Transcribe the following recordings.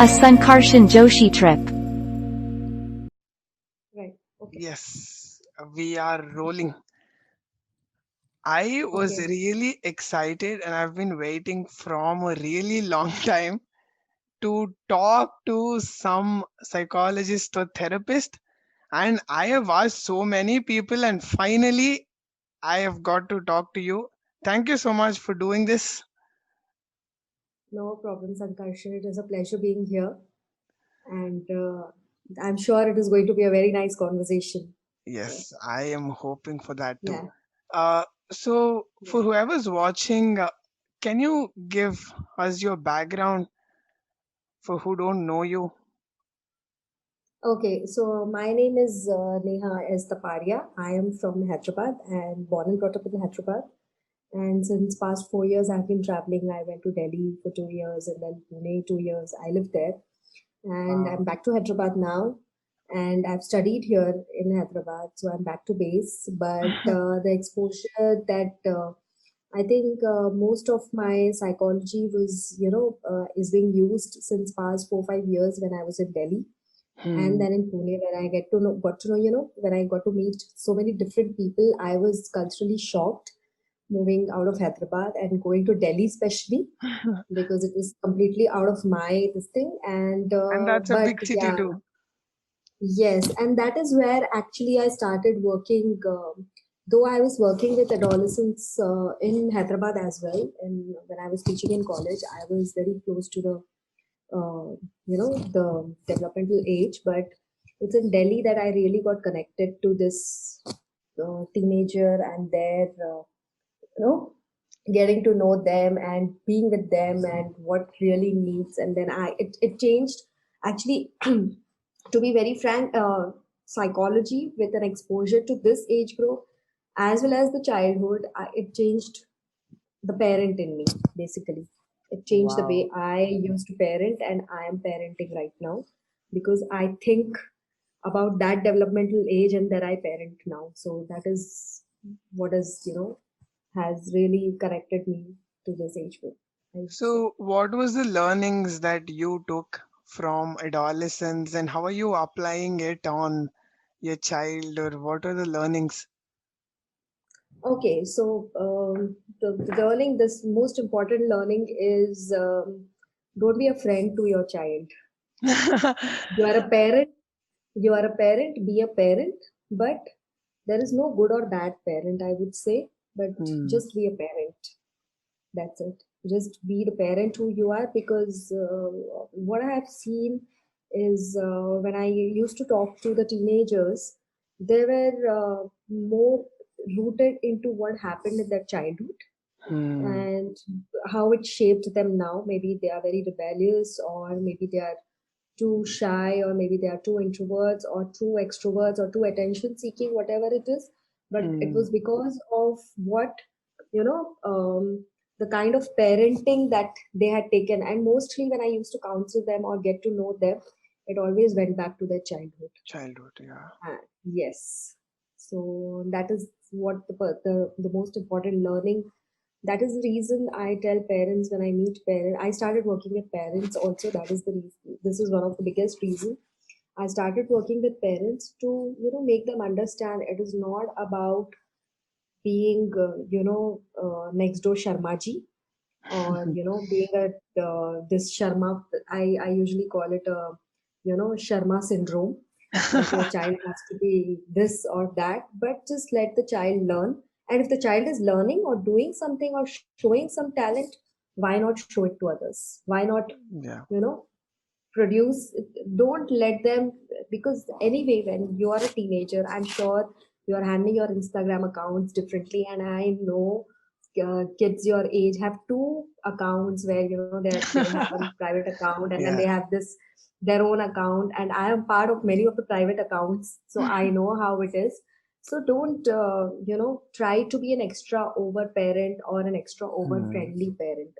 a Sankarshan Joshi trip. Right. Okay. Yes, we are rolling. I was Okay. really excited and I've been waiting from a really long time to talk to some psychologist or therapist. And I have asked so many people, and finally, I have got to talk to you. Thank you so much for doing this. No problem, Sankarshan. It is a pleasure being here, and I'm sure it is going to be a very nice conversation. So, Yes, I am hoping for that too. yeah. Uh, so, Yeah. for whoever's watching, can you give us your background for who don't know you? Okay, so my name is Neha Taparia. I am from Hyderabad and born and brought up in Hyderabad. And since past 4 years, I've been traveling. I went to Delhi for 2 years and then Pune 2 years. I lived there, and I'm Wow. back to Hyderabad now. And I've studied here in Hyderabad, so I'm back to base. But the exposure that I think most of my psychology was, is being used since past 4 5 years when I was in Delhi and Hmm. then in Pune, when I got to know, when I got to meet so many different people, I was culturally shocked moving out of Hyderabad and going to Delhi, especially because it was completely out of my this thing. And And that's a but big city yeah, too. yes, and that is where actually I started working. Though I was working with adolescents in Hyderabad as well, and when I was teaching in college, I was very close to the the developmental age, but it's in Delhi that I really got connected to this teenager and their you know getting to know them and being with them and what really needs. And then it changed actually. To be very frank, psychology with an exposure to this age group as well as the childhood, it changed the parent in me, basically. It changed the Wow. way I used to parent and I am parenting right now because I think about that developmental age and that I parent now. So that is what has really connected me to this age group, I would say. So, what was the learnings that you took from adolescence, and how are you applying it on your child, or what are the learnings? Okay, so the learning, this most important learning is don't be a friend to your child. You are a parent, you are a parent, be a parent, but there is no good or bad parent, I would say, but Hmm. just be a parent. That's it. Just be the parent who you are because what I have seen is when I used to talk to the teenagers, they were more rooted into what happened in their childhood Hmm. and how it shaped them now. Maybe they are very rebellious, or maybe they are too shy, or maybe they are too introverts, or too extroverts, or too attention seeking, whatever it is. But it Hmm. was because of what, you know, the kind of parenting that they had taken. And mostly when I used to counsel them or get to know them, it always went back to their childhood. Childhood, yeah. Yes. So that is what the most important learning. That is the reason I tell parents when I meet parents. I started working with parents also. That is the reason. This is one of the biggest reason. I started working with parents to make them understand it is not about being next door Sharmaji, or being a this Sharma. I usually call it a Sharma syndrome, that your child has to be this or that, but just let the child learn. And if the child is learning or doing something or showing some talent, why not show it to others? Why not, Yeah. you know, produce? Don't let them, because anyway, when you are a teenager, I'm sure you are handling your Instagram accounts differently, and I know kids your age have two accounts where they have a private account and then they Yeah. have this their own account, and I am part of many of the private accounts, so I know how it is. So don't try to be an extra over parent or an extra over Hmm. friendly parent.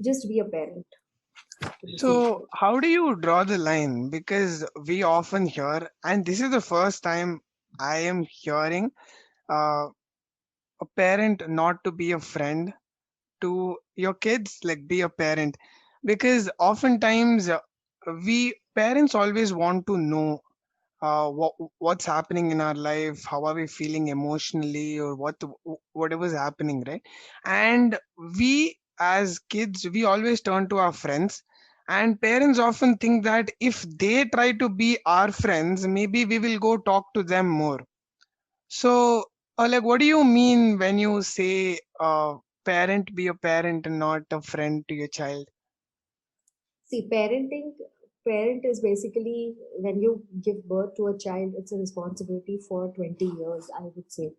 Just be a parent to this age So, group. how do you draw the line? Because we often hear, and this is the first time I am hearing a parent not to be a friend to your kids, like be a parent. Because oftentimes, we parents always want to know what's happening in our life, how are we feeling emotionally, or whatever's happening, right? And we as kids, we always turn to our friends, and parents often think that if they try to be our friends, maybe we will go talk to them more. So like, what do you mean when you say parent be a parent and not a friend to your child? See, parent is basically when you give birth to a child, it's a responsibility for 20 years, I would say.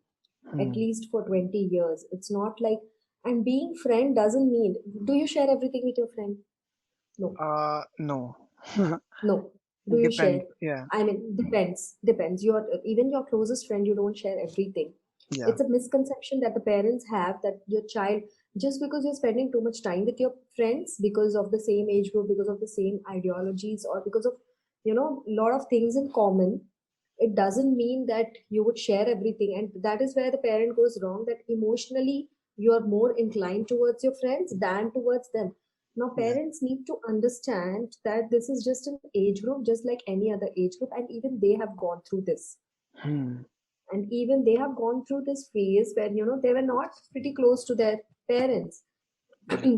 At Hmm. least for 20 years. It's not like, and being friend doesn't mean, do you share everything with your friend? No. No. No. Do you share? Depends. Yeah. I mean, depends. Depends. Your even your closest friend, you don't share everything. Yeah. It's a misconception that the parents have that your child, just because you're spending too much time with your friends because of the same age group, because of the same ideologies, or because of a lot of things in common, it doesn't mean that you would share everything. And that is where the parent goes wrong. That emotionally you are more inclined towards your friends than towards them. Now, Yeah. parents need to understand that this is just an age group, just like any other age group, and even they have gone through this. Hmm. And even they have gone through this phase where, they were not pretty close to their parents.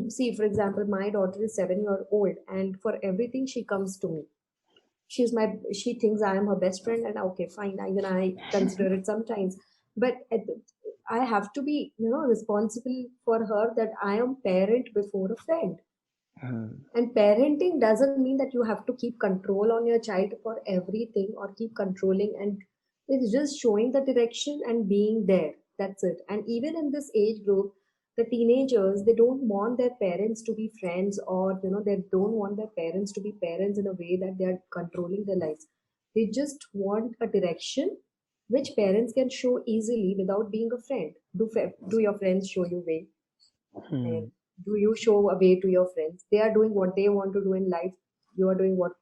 See, for example, my daughter is 7 year old, and for everything she comes to me. She thinks I am her best friend, and okay, fine. Even I consider it sometimes. But I have to be, responsible for her, that I am parent before a friend. Hmm. And parenting doesn't mean that you have to keep control on your child for everything or keep controlling. And it's just showing the direction and being there. That's it. And even in this age group, the teenagers, they don't want their parents to be friends, or, they don't want their parents to be parents in a way that they are controlling their lives. They just want a direction which parents can show easily without being a friend. Do your friends show you way? Hmm. And do you show a way to your friends? They are doing what they want to do in life. You are doing what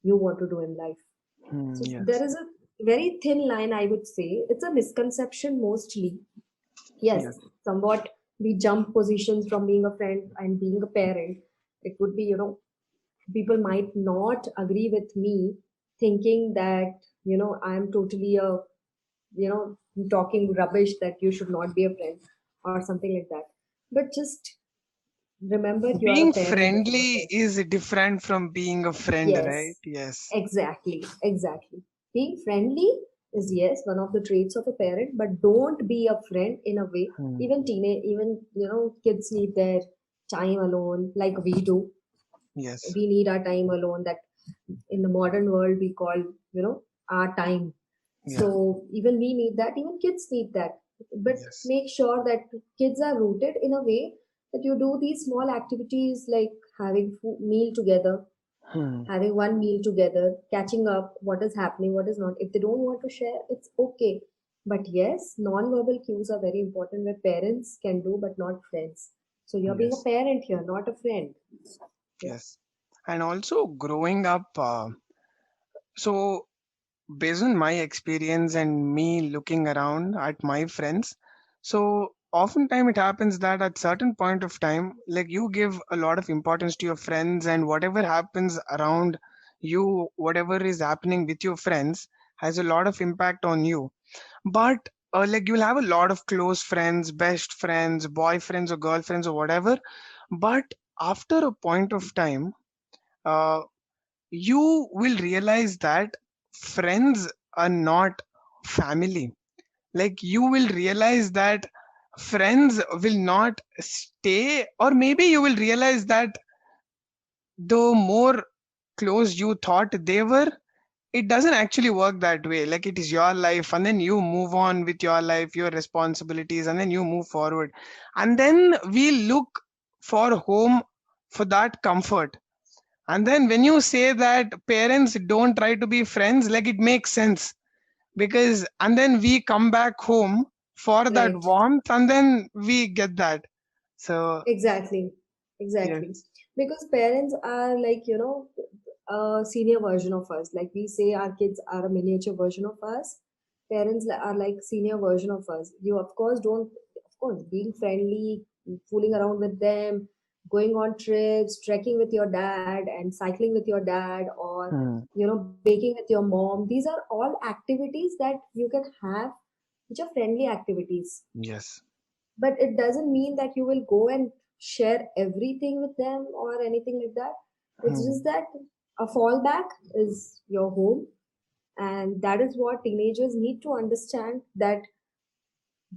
you want to do in life. Hmm. So there Yes. is a very thin line, I would say. It's a misconception mostly. Yes. Yes, somewhat we jump positions from being a friend and being a parent. It would be, people might not agree with me, thinking that, I'm totally talking rubbish, that you should not be a friend or something like that. But just remember, you are a Being parent before a friendly friend. is different from being a friend, right? Yes, Yes. exactly, exactly. Being friendly is, yes, one of the traits of a parent, but don't be a friend in a way. Hmm. Even kids need their time alone, like we do. Yes. We need our time alone. That in the modern world we call, our time. Yeah. So even we need that. Even kids need that. But Yes. make sure that kids are rooted in a way that you do these small activities, like having meal together, Hmm. having one meal together, catching up, what is happening, what is not. If they don't want to share, it's okay. But yes, non-verbal cues are very important, where parents can do, but not friends. So you're being a Yes. parent here, not a friend. Yeah. Yes. And also growing up, so based on my experience and me looking around at my friends, so oftentimes it happens that at certain point of time, like, you give a lot of importance to your friends, and whatever happens around you, whatever is happening with your friends, has a lot of impact on you. But like, you'll have a lot of close friends, best friends, boyfriends or girlfriends or whatever. But after a point of time, uh, you will realize that friends are not family. Like, you will realize that friends will not stay, or maybe you will realize that the more close you thought they were, it doesn't actually work that way. Like, it is your life, and then you move on with your life, your responsibilities, and then you move forward. And then we look for home, for that comfort. And then when you say that parents don't try to be friends, like, it makes sense. Because, and then we come back home for that Right. warmth, and then we get that. So, Exactly. Exactly. yes. Because parents are like, a senior version of us. Like we say our kids are a miniature version of us. Parents are like senior version of us. You of course don't, of course, being friendly, fooling around with them, going on trips, trekking with your dad, and cycling with your dad, or Hmm. baking with your mom. These are all activities that you can have, which are friendly activities. Yes. But it doesn't mean that you will go and share everything with them or anything like that. It's Hmm. just that a fallback is your home, and that is what teenagers need to understand, that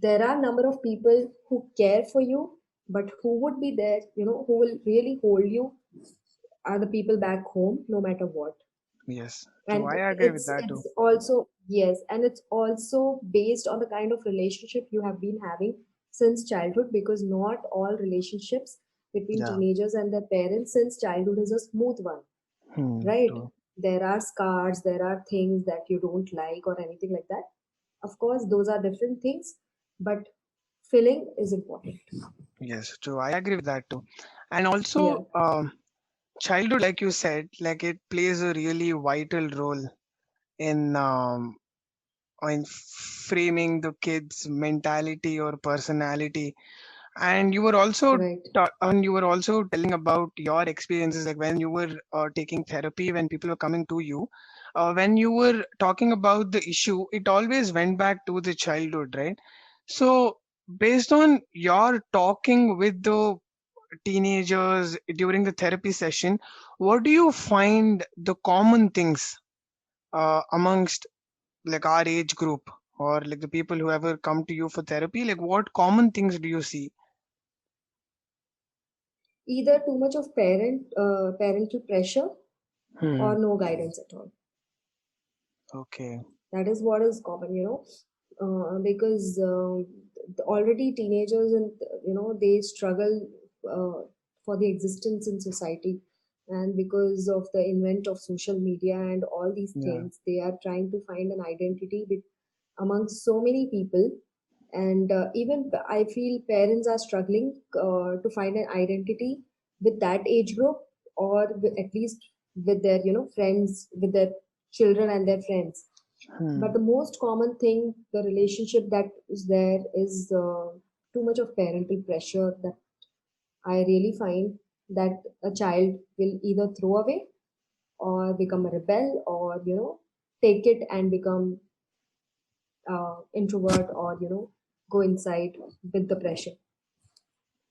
there are a number of people who care for you, but who would be there, who will really hold you, are the people back home, no matter what. Yes. True. And I agree with it's that too. it's also, yes, and it's also based on the kind of relationship you have been having since childhood, because not all relationships between Yeah. teenagers and their parents since childhood is a smooth one, Hmm. right? True. There are scars, there are things that you don't like or anything like that. Of course, those are different things, but filling is important. Yes. True. I agree with that too. And Yeah, also, childhood, like you said, like it plays a really vital role in framing the kids' mentality or personality. And you were also right. and you were also telling about your experiences, like when you were taking therapy, when people were coming to you, when you were talking about the issue, it always went back to the childhood, right? So, based on your talking with the teenagers during the therapy session, what do you find the common things amongst like our age group, or like the people who ever come to you for therapy? Like, what common things do you see? Either too much of parental pressure Hmm. or no guidance at all. Okay. That is what is common, because already teenagers, and they struggle for the existence in society, and because of the invent of social media and all these Yeah. things, they are trying to find an identity among so many people. And even I feel parents are struggling to find an identity with that age group, or at least with their friends, with their children and their friends. Hmm. But the most common thing, the relationship that is there, is too much of parental pressure, that I really find that a child will either throw away or become a rebel, or take it and become introvert, or go inside with the pressure.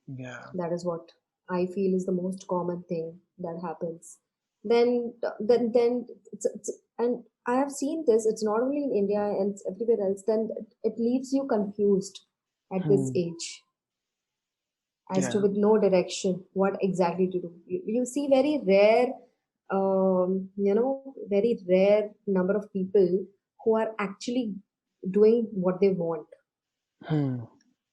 Yeah. That is what I feel is the most common thing that happens. Then and I have seen this. It's not only in India and it's everywhere else. Then it leaves you confused at this Hmm. age, as to Yeah. with no direction what exactly to do. You see very rare, very rare number of people who are actually doing what they want. Hmm.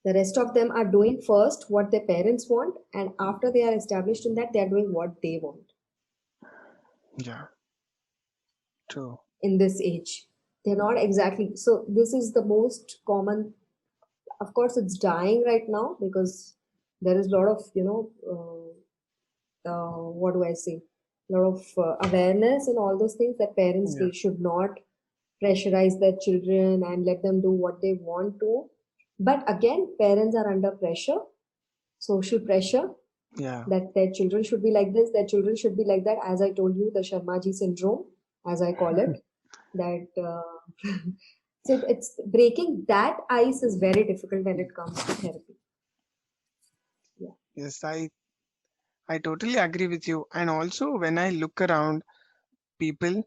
The rest of them are doing first what their parents want, and after they are established in that, they are doing what they want Yeah. True. in this age. They're not exactly. So, this is the most common. Of course, it's dying right now because there is a lot of, what do I say? A lot of awareness and all those things, that parents, Yeah. they should not pressurize their children and let them do what they want to. But again, parents are under pressure, social pressure, Yeah. that their children should be like this, their children should be like that. As I told you, the Sharmaji syndrome, as I call it, that so it's breaking that ice is very difficult when it comes to therapy. Yeah, Yes, I totally agree with you. And also, when I look around people,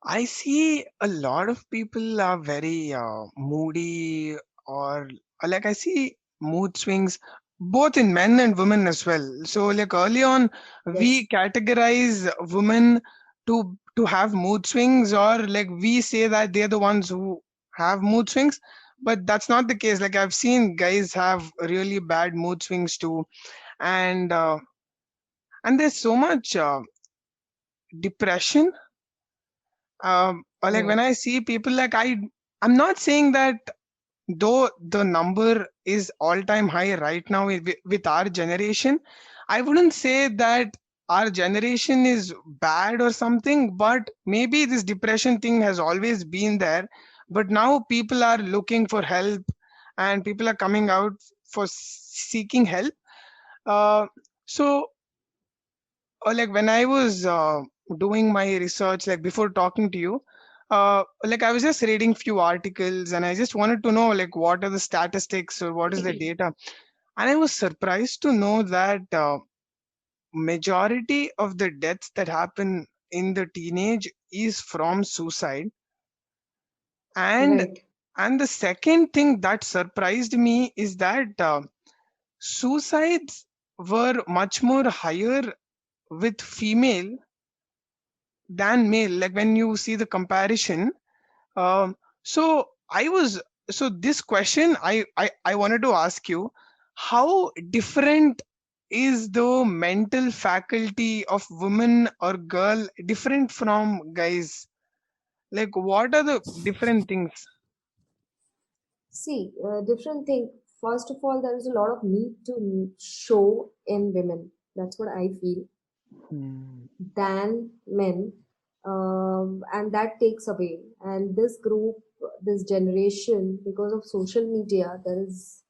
I see a lot of people are very moody, or like I see mood swings both in men and women as well. So like early on, we yes, categorize women to have mood swings, or like we say that they're the ones who have mood swings, but that's not the case. Like I've seen guys have really bad mood swings too, and and there's so much depression, or like when right, I see people, like I'm not saying that though the number is all time high right now with our generation, I wouldn't say that our generation is bad or something, but maybe this depression thing has always been there, but now people are looking for help and people are coming out for seeking help. uh, So, like when I was doing my research, like before talking to you, like I was just reading few articles, and I just wanted to know like what are the statistics or what is the data, and I was surprised to know that majority of the deaths that happen in the teenage is from suicide. and Right. and the second thing that surprised me is that suicides were much more higher with female than male, like when you see the comparison. So I was, so this question I wanted to ask you, how different is the mental faculty of women or girl different from guys? Like what are the different things? See, different thing. First of all, there is a lot of need to show in women. That's what I feel. Hmm. Than men, and that takes away. And this group, this generation, because of social media, there is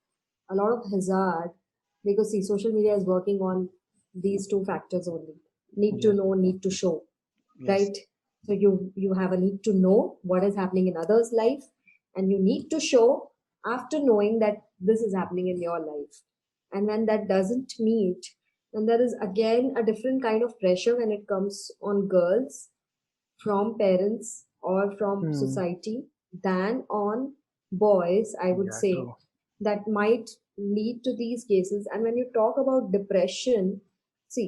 a lot of hazard. Because see, social media is working on these two factors only: need to Yes, know, need to show, yes. right? So you have a need to know what is happening in others' life, and you need to show after knowing that this is happening in your life. And when that doesn't meet, then there is again a different kind of pressure when it comes on girls from parents or from Hmm. society than on boys, I would Yeah, say, true. that might lead to these cases. And when you talk about depression, see,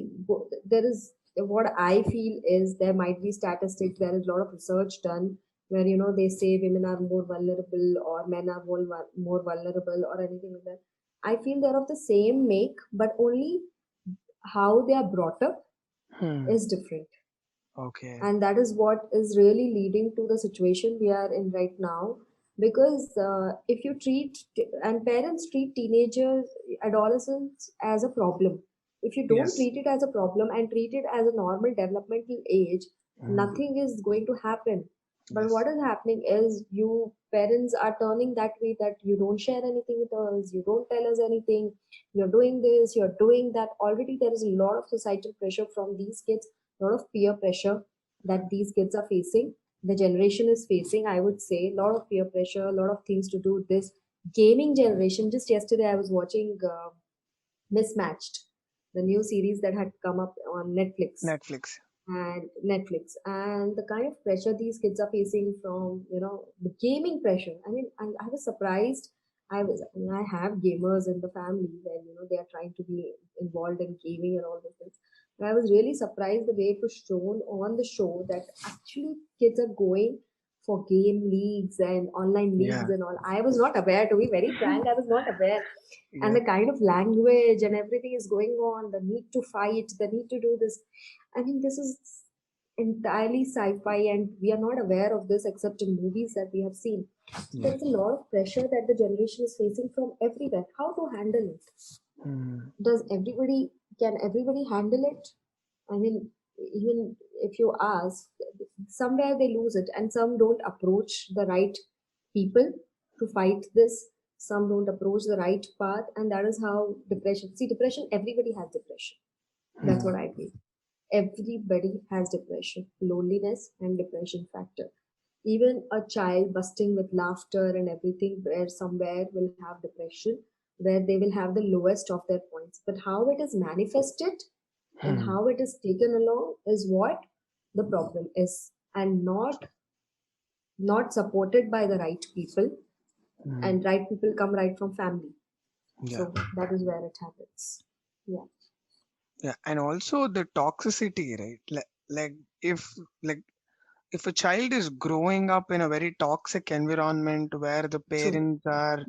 there is, what I feel is there might be statistics, there is a lot of research done where, they say women are more vulnerable or men are more vulnerable or anything like that. I feel they're of the same make, but only how they are brought up Hmm. is different. Okay. And that is what is really leading to the situation we are in right now. Because if you treat, and parents treat teenagers, adolescents as a problem. If you don't Yes. treat it as a problem and treat it as a normal developmental age, Hmm. nothing is going to happen. But Yes. what is happening is, you parents are turning that way, that you don't share anything with us, you don't tell us anything, you're doing this, you're doing that. Already there is a lot of societal pressure from these kids, a lot of peer pressure that these kids are facing, the generation is facing, I would say. A lot of peer pressure, a lot of things to do with this gaming generation. Just yesterday I was watching Mismatched, the new series that had come up on Netflix. And the kind of pressure these kids are facing from, the gaming pressure. I mean, I was surprised. I have gamers in the family where, they are trying to be involved in gaming and all those things. And I was really surprised the way it was shown on the show, that actually kids are going for game leagues and online leagues Yeah. and all. I was not aware, to be very frank, I was not aware. And Yeah. the kind of language and everything is going on, the need to fight, the need to do this. I mean, this is entirely sci-fi, and we are not aware of this except in movies that we have seen. So there Yes. is a lot of pressure that the generation is facing from everywhere. How to handle it? Hmm. Does everybody, can everybody handle it? I mean, even if you ask, somewhere they lose it, and some don't approach the right people to fight this. Some don't approach the right path, and that is how depression. See, depression. Everybody has depression. That's what Hmm. I feel. Everybody has depression, loneliness, and depression factor. Even a child busting with laughter and everything, where somewhere will have depression, where they will have the lowest of their points. But how it is manifested and Hmm. how it is taken along is what the problem is, and not supported by the right people. Hmm. And right people come right from family. Yeah. So that is where it happens. Yeah. Yeah. And also the toxicity, right? Like if like if a child is growing up in a very toxic environment where the True. parents are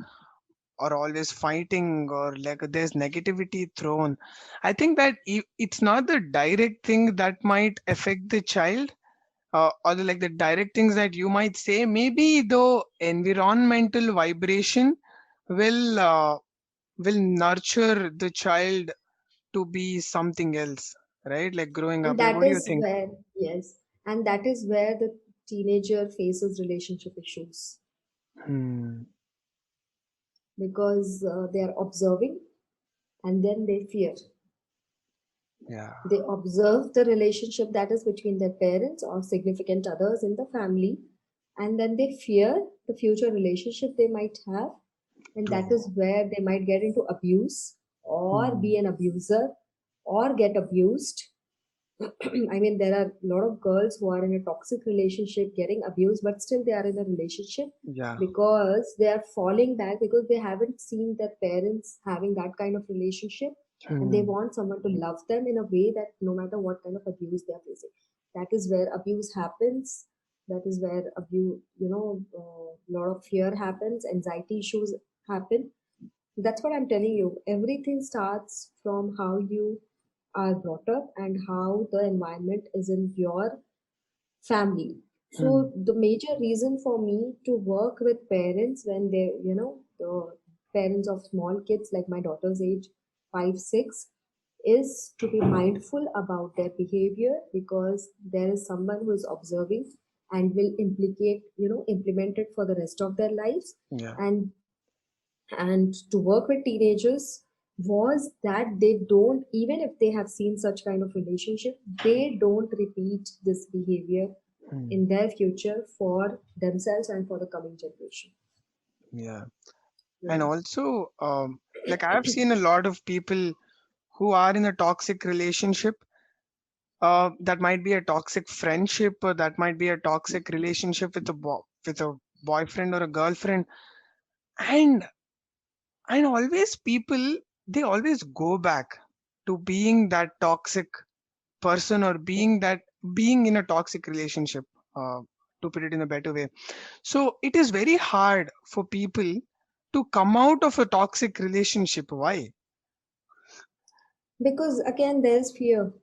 always fighting, or like there's negativity thrown, I think that it's not the direct thing that might affect the child, or like the direct things that you might say. Maybe the environmental vibration will will nurture the child to be something else, right? Like growing And up, like that what do you is think? where, yes, and that is where the teenager faces relationship issues. Hmm. Because they are observing and then they fear. Yeah. They observe the relationship that is between their parents or significant others in the family, and then they fear the future relationship they might have, and that True. is where they might get into abuse or Hmm. be an abuser or get abused. I mean, there are a lot of girls who are in a toxic relationship getting abused, but still they are in a relationship Yeah. because they are falling back because they haven't seen their parents having that kind of relationship, and they Hmm. want someone to love them in a way that no matter what kind of abuse they are facing. That is where abuse happens. That is where abuse, a lot of fear happens, anxiety issues happen. That's what I'm telling you. Everything starts from how you are brought up and how the environment is in your family. Hmm. So the major reason for me to work with parents when they, the parents of small kids like my daughter's age, 5, 6, is to be mindful about their behavior, because there is someone who is observing and will implement it for the rest of their lives. Yeah. And to work with teenagers was that they don't, even if they have seen such kind of relationship, they don't repeat this behavior Hmm. in their future for themselves and for the coming generation. Yeah. And Yeah. also, like I've seen a lot of people who are in a toxic relationship. That might be a toxic friendship, or that might be a toxic relationship with a boyfriend or a girlfriend, and always people, they always go back to being that toxic person, or being in a toxic relationship, uh, to put it in a better way. So it is very hard for people to come out of a toxic relationship. Why? Because again, there's Fear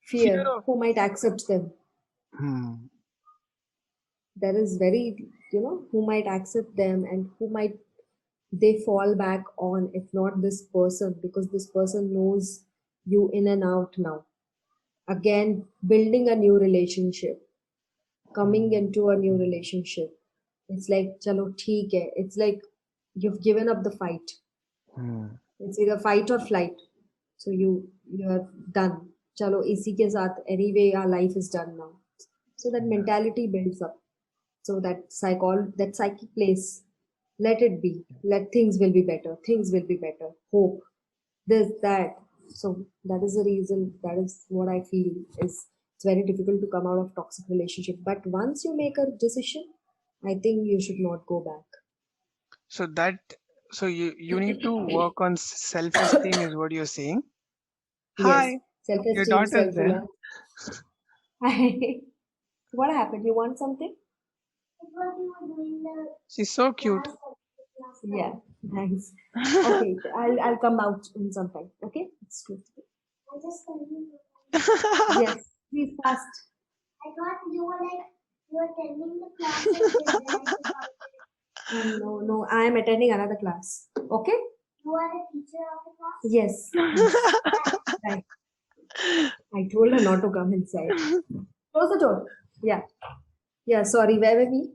fear of. who might accept them. Hmm. There is very, who might accept them and who might they fall back on, if not this person, because this person knows you in and out now. Again, building a new relationship, coming Hmm. into a new relationship, it's like chalo theek hai. It's like you've given up the fight. Hmm. It's either fight or flight. So you are done. Chalo isi ke sath, anyway our life is done now. So that Yeah. mentality builds up. So that psychic place, let it be. Let things will be better. Things will be better. Hope. This, that. So that is the reason. That is what I feel is it's very difficult to come out of toxic relationship. But once you make a decision, I think you should not go back. So that, so you need to work on self esteem, is what you're saying. Yes, Hi, your self-esteem, daughter's there. self-reliance. What happened? You want something? She's so cute. Yeah, thanks. Okay, I'll come out in some time. Okay, it's good. Yes, please fast. No, no, I am attending another class. Okay? Yes, yes. Right. I told her not to come inside. Close the door. Yeah. Yeah, sorry, where were we?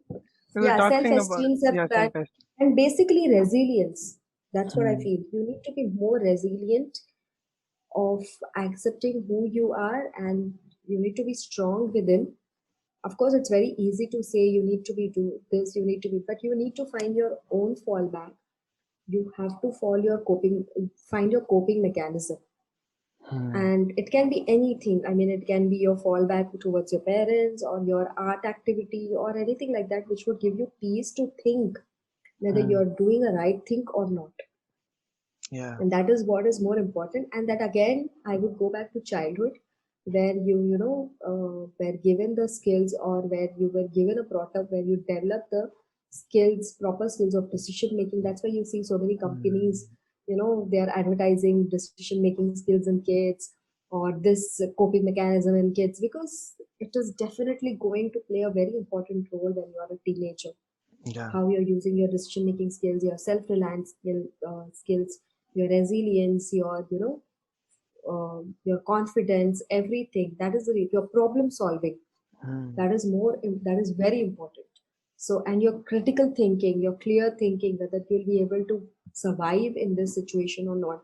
We were Yeah, talking about, self-esteem, yeah, self-reliance, self esteem. and basically resilience. That's what I Hmm. feel. You need to be more resilient of accepting who you are, and you need to be strong within. Of course, it's very easy to say you need to be do this, you need to be, but you need to find your own fallback. You have to find your coping mechanism. Hmm. And it can be anything. I mean, it can be your fallback towards your parents or your art activity or anything like that, which would give you peace to think whether Hmm. you're doing a right thing or not. Yeah. And that is what is more important. And that again, I would go back to childhood, where were given the skills, or where you were given a product where you develop the skills, proper skills of decision making. That's why you see so many companies, Hmm. they are advertising decision making skills in kids, or this coping mechanism in kids, because it is definitely going to play a very important role when you are a teenager. Yeah. How you're using your decision making skills, your self reliance skills, your resilience, your confidence, everything. That is your problem solving. Hmm. That is very important. So, and your critical thinking, your clear thinking, whether you'll be able to survive in this situation or not.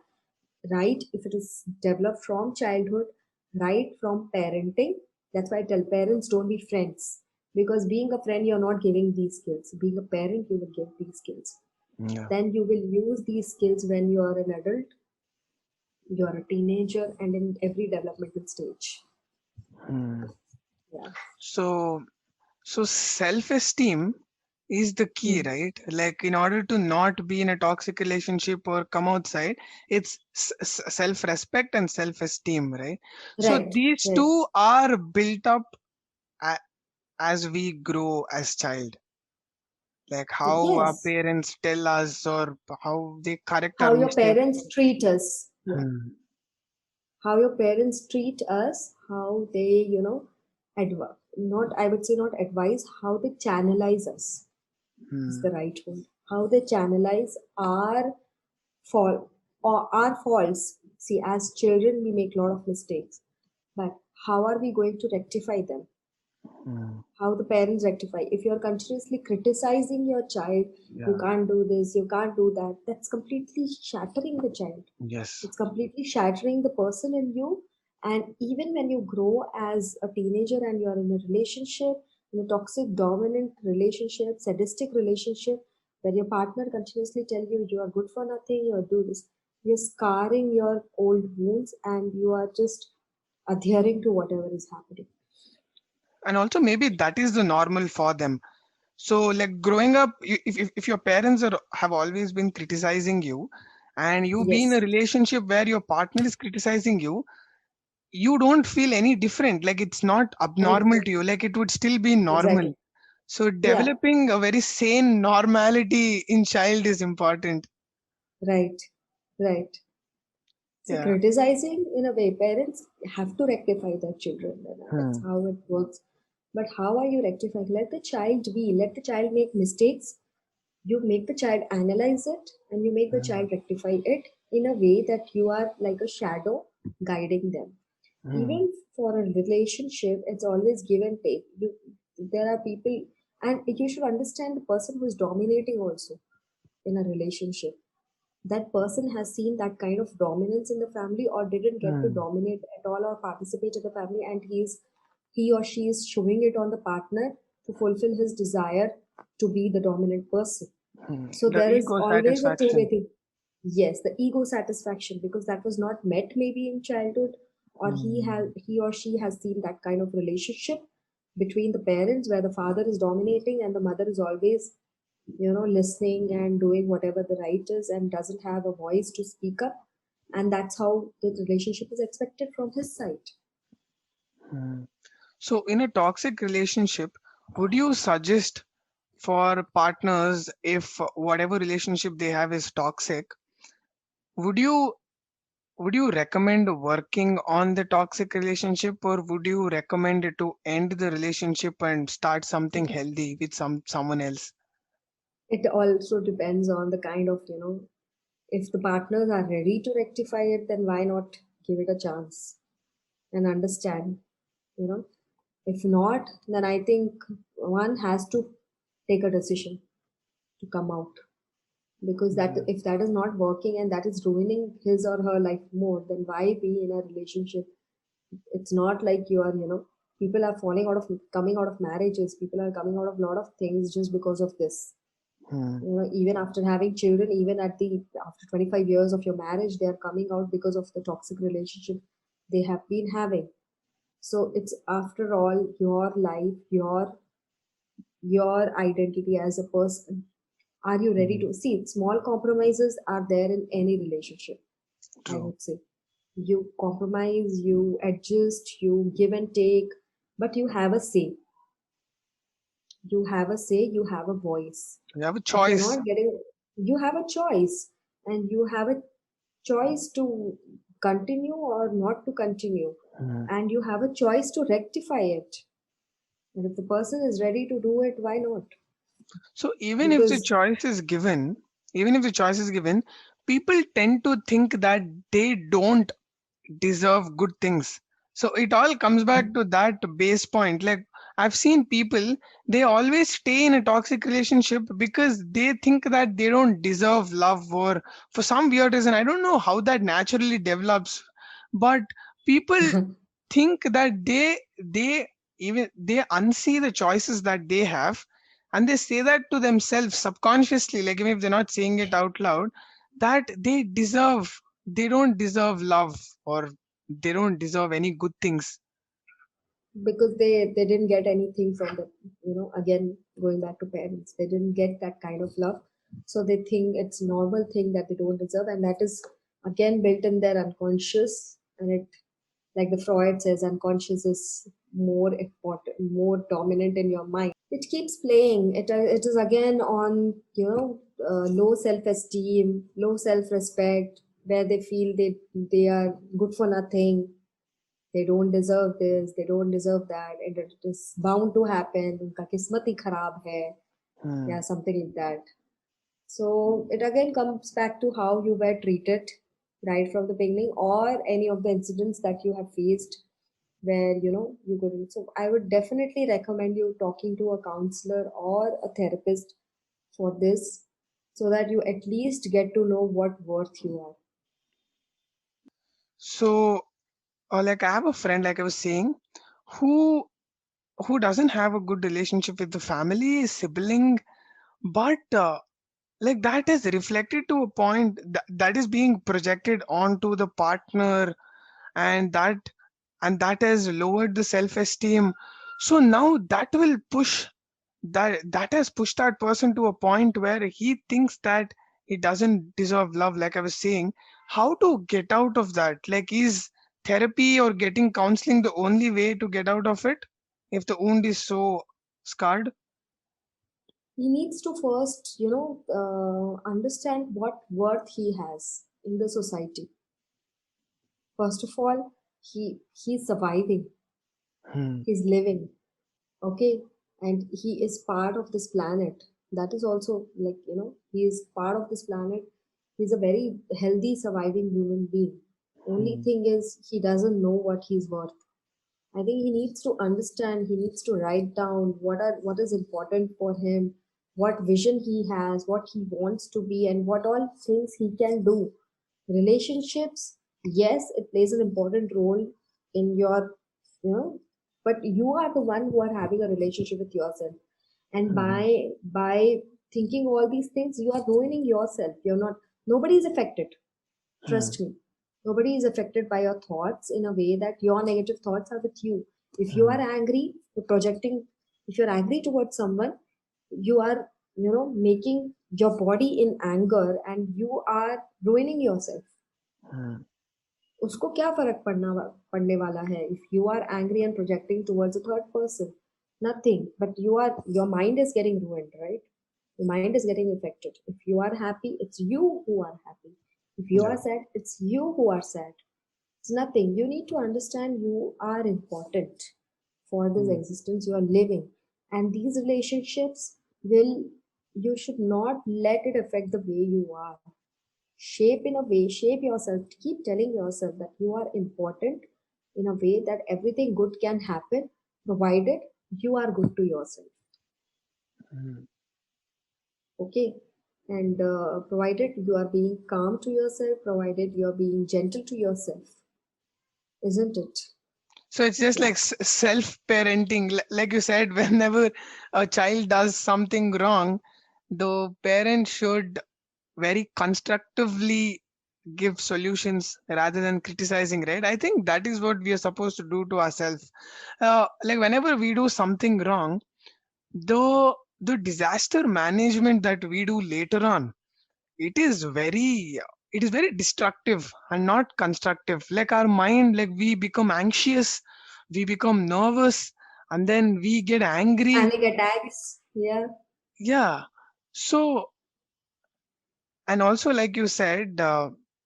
right if it is developed from childhood, right from parenting. That's why I tell parents, don't be friends, because being a friend you're not giving these skills. Being a parent, you will give these skills. Yeah. Then you will use these skills when you are an adult, you are a teenager, and in every developmental stage. Hmm. Yeah. So, so self-esteem is the key, Hmm. right? Like in order to not be in a toxic relationship or come outside, it's self-respect and self-esteem, right? So Right, these right. two are built up a- as we grow as child, like how our Yes, parents tell us or how they correct our how your mistakes. parents treat us. Yeah, Hmm. how your parents treat us, how they, not, I would say not advise, how they channelize us is Hmm. the right word. How they channelize our fault or our faults. See, as children, we make a lot of mistakes, but how are we going to rectify them? Hmm. How the parents rectify? If you're continuously criticizing your child, you Yeah. can't do this, you can't do that, that's completely shattering the child. Yes. It's completely shattering the person in you. And even when you grow as a teenager and you're in a relationship, in a toxic, dominant relationship, sadistic relationship, where your partner continuously tell you you are good for nothing, you are do this, you're scarring your old wounds and you are just adhering to whatever is happening. And also maybe that is the normal for them. So like growing up, if your parents have always been criticizing you, and you be in a Yes, relationship where your partner is criticizing you, you don't feel any different, like it's not right, abnormal to you, like it would still be normal. exactly. So Yeah, developing a very sane normality in child is important. right, right. See, Yeah. criticizing in a way, parents have to rectify their children. That's Hmm. how it works. But how are you rectifying? Let the child be, let the child make mistakes. You make the child analyze it and you make the child Hmm. rectify it in a way that you are like a shadow guiding them. Hmm. Even for a relationship, it's always give and take. There are people, and you should understand the person who is dominating also in a relationship, that person has seen that kind of dominance in the family or didn't get to Hmm. dominate at all or participate in the family, and he or she is showing it on the partner to fulfill his desire to be the dominant person. Hmm. So The there is ego always a two-way satisfaction. thing. Yes, the ego satisfaction, because that was not met maybe in childhood, or Hmm. he or she has seen that kind of relationship between the parents where the father is dominating and the mother is always, listening and doing whatever the right is and doesn't have a voice to speak up. And that's how the relationship is expected from his side. Hmm. So in a toxic relationship, would you suggest for partners, if whatever relationship they have is toxic, would you would you recommend working on the toxic relationship, or would you recommend it to end the relationship and start something healthy with someone else? It also depends on the kind of, if the partners are ready to rectify it, then why not give it a chance and understand, you know. If not, then I think one has to take a decision to come out, because that Yeah. if that is not working and that is ruining his or her life more, then why be in a relationship? It's not like you are, people are falling out of, coming out of marriages, people are coming out of a lot of things just because of this. Hmm. Even after having children, even after 25 years of your marriage, they are coming out because of the toxic relationship they have been having. So it's, after all, your life, your identity as a person. Are you ready Hmm. to see? Small compromises are there in any relationship, I True. would say. You compromise, you adjust, you give and take, but you have a say. You have a say, you have a voice. You have a If you're choice. not getting, you have a choice, and you have a choice to continue or not to continue, Hmm. and you have a choice to rectify it. And if the person is ready to do it, why not? So even if the Because choice is given, even if the choice is given, people tend to think that they don't deserve good things. So it all comes back to that base point. Like I've seen people, they always stay in a toxic relationship because they think that they don't deserve love, or for some weird reason, I don't know how that naturally develops, but people think that they even they unsee the choices that they have, and they say that to themselves subconsciously, like even if they're not saying it out loud, that they don't deserve love, or they don't deserve any good things. because they didn't get anything from the, again, going back to parents, they didn't get that kind of love, so they think it's normal thing that they don't deserve, and that is again built in their unconscious. And it, like the Freud says, unconscious is more important, more dominant in your mind. It keeps playing. It is again on, low self esteem, low self respect, where they feel they are good for nothing, they don't deserve this, they don't deserve that, and it is bound to happen, unka kismat hi kharab hai, Hmm. yeah, something like that. So it again comes back to how you were treated right from the beginning, or any of the incidents that you have faced where you couldn't. So I would definitely recommend you talking to a counselor or a therapist for this, so that you at least get to know what worth you are. So, like I have a friend, like I was saying, who doesn't have a good relationship with the family, sibling, but like that is reflected to a point that is being projected onto the partner, and that has lowered the self esteem. So now that will push, that has pushed that person to a point where he thinks that he doesn't deserve love, like I was saying. How to get out of that? Like, is therapy or getting counseling the only way to get out of it if the wound is so scarred? He needs to first, understand what worth he has in the society. First of all, he's surviving, Hmm. he's living, okay, and he is part of this planet. That is also, like, he is part of this planet. He's a very healthy, surviving human being. Only Hmm. thing is, he doesn't know what he's worth. I think he needs to understand, he needs to write down what is important for him, what vision he has, what he wants to be, and what all things he can do. Relationships, yes, it plays an important role in your, but you are the one who are having a relationship with yourself. And Hmm. by thinking all these things, you are ruining yourself. You're not, nobody is affected. Hmm. Trust me, nobody is affected by your thoughts in a way that your negative thoughts are with you. If you Hmm. are angry, you're projecting, if you're angry towards someone, you are, making your body in anger, and you are ruining yourself. Hmm. उसको क्या फर्क पड़ने वाला है if you are angry and projecting towards a third person? Nothing. But your mind is getting ruined, right? Your mind is getting affected. If you are happy, it's you who are happy. If you Yeah. are sad, it's you who are sad. It's nothing. You need to understand you are important for this Hmm. existence you are living. And these relationships will, you should not let it affect the way you are. Shape in a way, shape yourself, keep telling yourself that you are important in a way that everything good can happen, provided you are good to yourself. Hmm. Okay, and provided you are being calm to yourself, provided you are being gentle to yourself, isn't it? So it's just Yeah. like self parenting. Like you said, whenever a child does something wrong, the parent should very constructively give solutions rather than criticizing, right? I think that is what we are supposed to do to ourselves. Like whenever we do something wrong, the disaster management that we do later on, it is very destructive and not constructive. Like our mind, like we become anxious, we become nervous, and then we get angry. Panic attacks. Yeah. Yeah. So, and also like you said,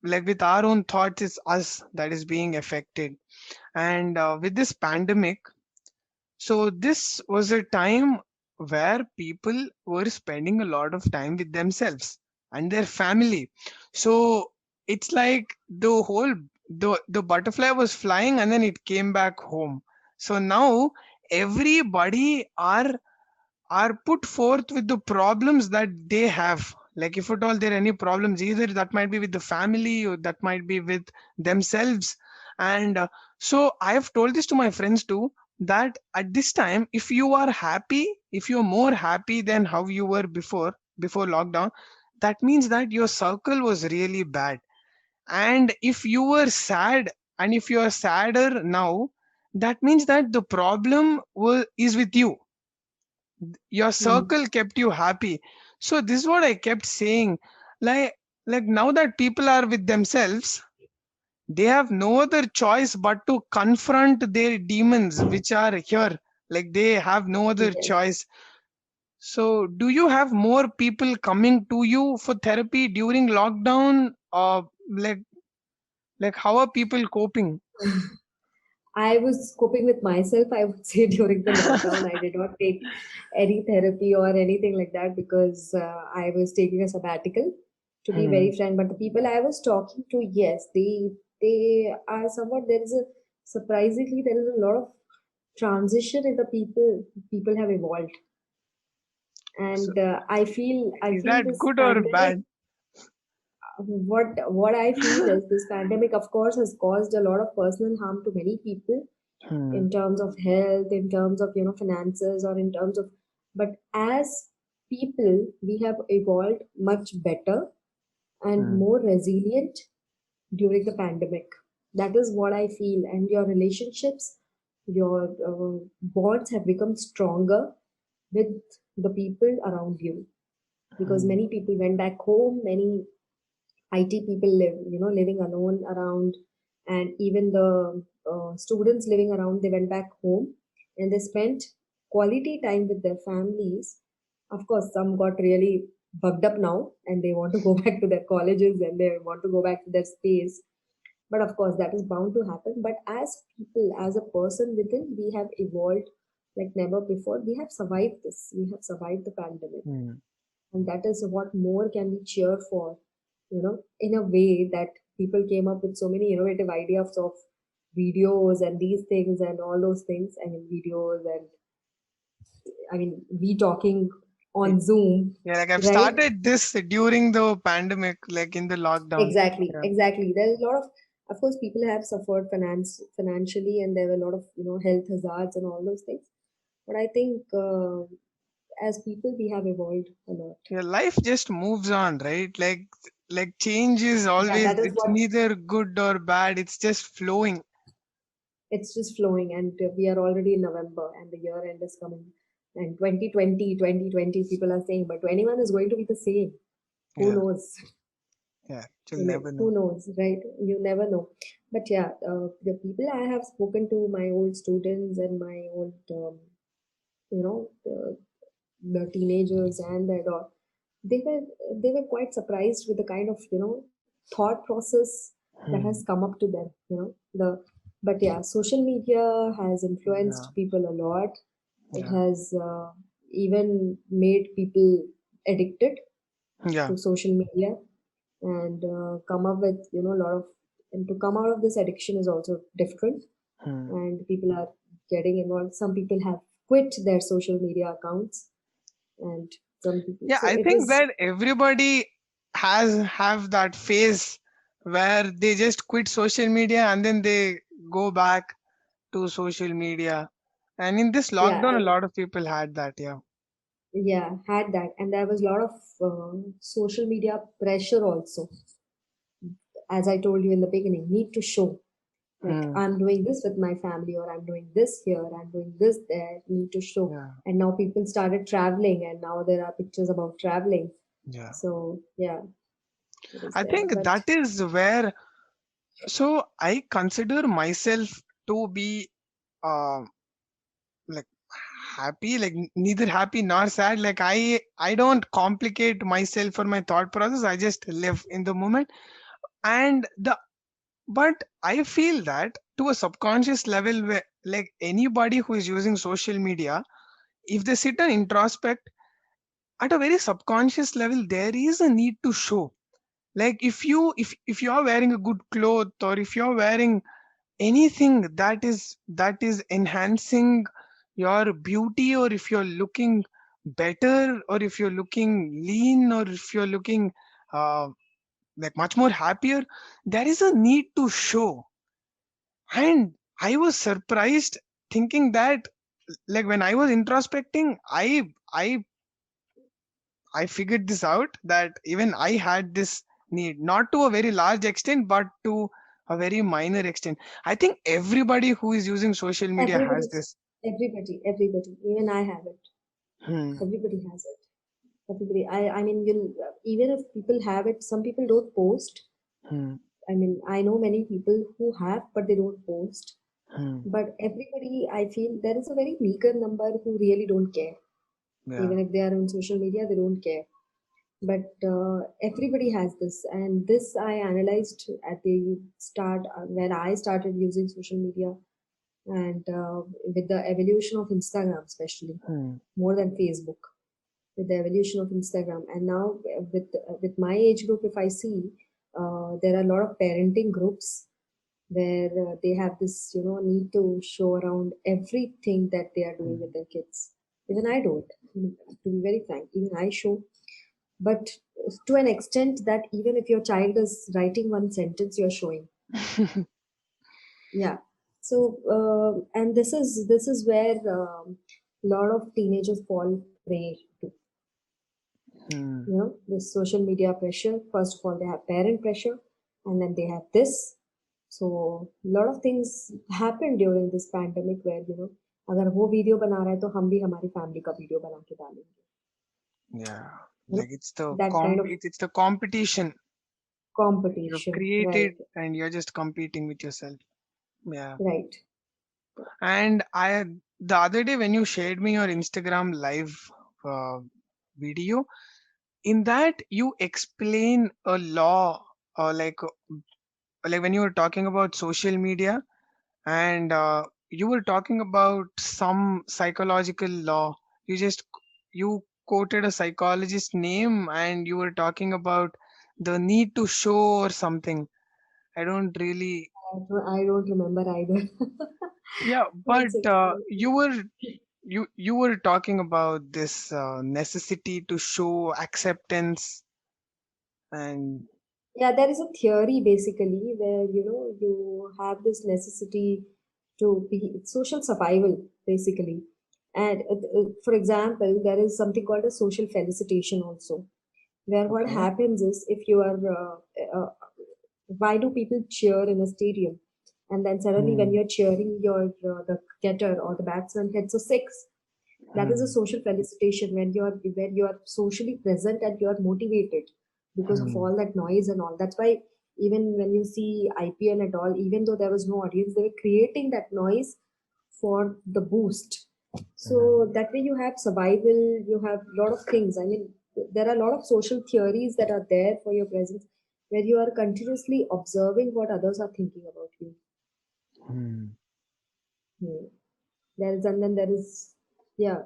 like with our own thoughts, it's us that is being affected. And with this pandemic, so this was a time where people were spending a lot of time with themselves and their family. So it's like the whole the butterfly was flying and then it came back home. So now everybody are put forth with the problems that they have. Like if at all there are any problems, either that might be with the family or that might be with themselves. And so I have told this to my friends too, that at this time, if you are happy, if you're more happy than how you were before lockdown, that means that your circle was really bad. And if you were sad, and if you are sadder now, that means that the problem is with you. Your Hmm. circle kept you happy. So this is what I kept saying. Like like now that people are with themselves, they have no other choice but to confront their demons which are here. Like they have no other Yes. choice. So do you have more people coming to you for therapy during lockdown, or like how are people coping? I was coping with myself, I would say, during the lockdown. I did not take any therapy or anything like that because I was taking a sabbatical, to be Hmm. very frank. But the people I was talking to, yes, they are somewhat, there is a surprisingly, there is a lot of transition in the people. People have evolved. So And I is feel that this good or pandemic, bad? what I feel is this pandemic, of course, has caused a lot of personal harm to many people Hmm. in terms of health, in terms of finances, or in terms of. But as people, we have evolved much better and Hmm. more resilient during the pandemic. That is what I feel. And your relationships, your bonds have become stronger with the people around you because Hmm. many people went back home. Many IT people living alone around, and even the students living around, they went back home and they spent quality time with their families. Of course, some got really bugged up now and they want to go back to their colleges and they want to go back to their space. But of course, that is bound to happen. But as people, as a person within, we have evolved like never before. We have survived this. We have survived the pandemic, Hmm. and that is what more can we cheer for, in a way that people came up with so many innovative ideas of videos and these things and all those things. I mean, videos, and I mean, we talking on Zoom, Yeah, like I've right? started this during the pandemic, like in the lockdown. Exactly, Yeah. exactly. There's a lot of course, people have suffered financially, and there were a lot of health hazards and all those things. But I think as people, we have evolved a lot. Yeah, life just moves on, right? Like change is Yeah, always, that is it's what. neither good or bad, it's just flowing. It's just flowing, and we are already in November, and the year end is coming. And 2020, people are saying, but 21 is going to be the same. Who Yeah, knows? yeah, I you'll mean, never who know. knows, right? You never know. But yeah, the people I have spoken to, my old students and my old, you know, the, the teenagers and the adult, they were they were quite surprised with the kind of thought process that has Hmm. come up to them. But yeah, social media has Yeah, influenced people a lot. It yeah, has even made people addicted yeah. to social media, and come up with a lot of. And to come out of this addiction is also difficult, Hmm. and people are getting involved. Some people have quit their social media accounts, and some people. Yeah, So I it think is. that everybody have that phase where they just quit social media and then they go back to social media. And in this Yeah, lockdown, a and lot of people had that. Yeah. yeah, had that, and there was a lot of social media pressure also. As I told you in the beginning, need to show like Hmm. I'm doing this with my family, or I'm doing this here, I'm doing this there. Need to show, Yeah. and now people started traveling, and now there are pictures about traveling. Yeah. So yeah, it is I there. think But that is where, so I consider myself to be uh like happy, like neither happy nor sad. Like I don't complicate myself for my thought process. I just live in the moment. And the but I feel that to a subconscious level, where like anybody who is using social media, if they sit and introspect at a very subconscious level, there is a need to show. Like if you are wearing a good cloth, or if you're wearing anything that is enhancing your beauty, or if you're looking better, or if you're looking lean, or if you're looking uh, like much more happier, there is a need to show. And I was surprised thinking that, like, when I was introspecting, I figured this out, that even I had this need, not to a very large extent, but to a very minor extent. I think everybody who is using social media has Everybody's, this. everybody. Even I have it. Hmm. Everybody has it. Everybody. I mean, you'll even if people have it, some people don't post. Hmm. I mean, I know many people who have, but they don't post. Hmm. But everybody, I feel there is a very meager number who really don't care. Yeah. Even if they are on social media, they don't care. But everybody has this, and this I analyzed at the start when I started using social media, and with the evolution of Instagram, especially Hmm. more than Facebook, with the evolution of Instagram, and now with my age group, if I see, there are a lot of parenting groups where they have this, need to show around everything that they are doing with their kids. Even I do it. To be very frank, even I show, but to an extent that even if your child is writing one sentence, you're showing. Yeah. So and this is where a lot of teenagers fall prey to, Hmm. this social media pressure. First of all, they have parent pressure, and then they have this. So a lot of things happened during this pandemic where, अगर वो video बना रहा है तो हम भी हमारी family का वीडियो बना के डालेंगे. Yeah. you know Like, it's the that kind of it's the competition you've competition, created, right? and you're just competing with yourself. Yeah. Right. And the other day when you shared me your Instagram live uh, video, in that you explain a law, like when you were talking about social media, and you were talking about some psychological law. You quoted a psychologist name, and you were talking about the need to show or something. I don't really. I don't remember either. Yeah, but What's it? you were talking about this necessity to show acceptance. And Yeah, there is a theory basically where you have this necessity to be social survival basically, and for example, there is something called a social felicitation also, where what okay. happens is if you are why do people cheer in a stadium, and then suddenly when Hmm. you're cheering your the getter or the batsman hits a six, that is a Hmm. social felicitation when you are socially present and you are motivated because of Hmm. all that noise and all. That's why even when you see IPL and all, even though there was no audience, they were creating that noise for the boost. So Hmm. that way you have survival, you have a lot of things. I mean, there are a lot of social theories that are there for your presence, where you are continuously observing what others are thinking about you. Hmm. Hmm. There is, and then there is, yeah,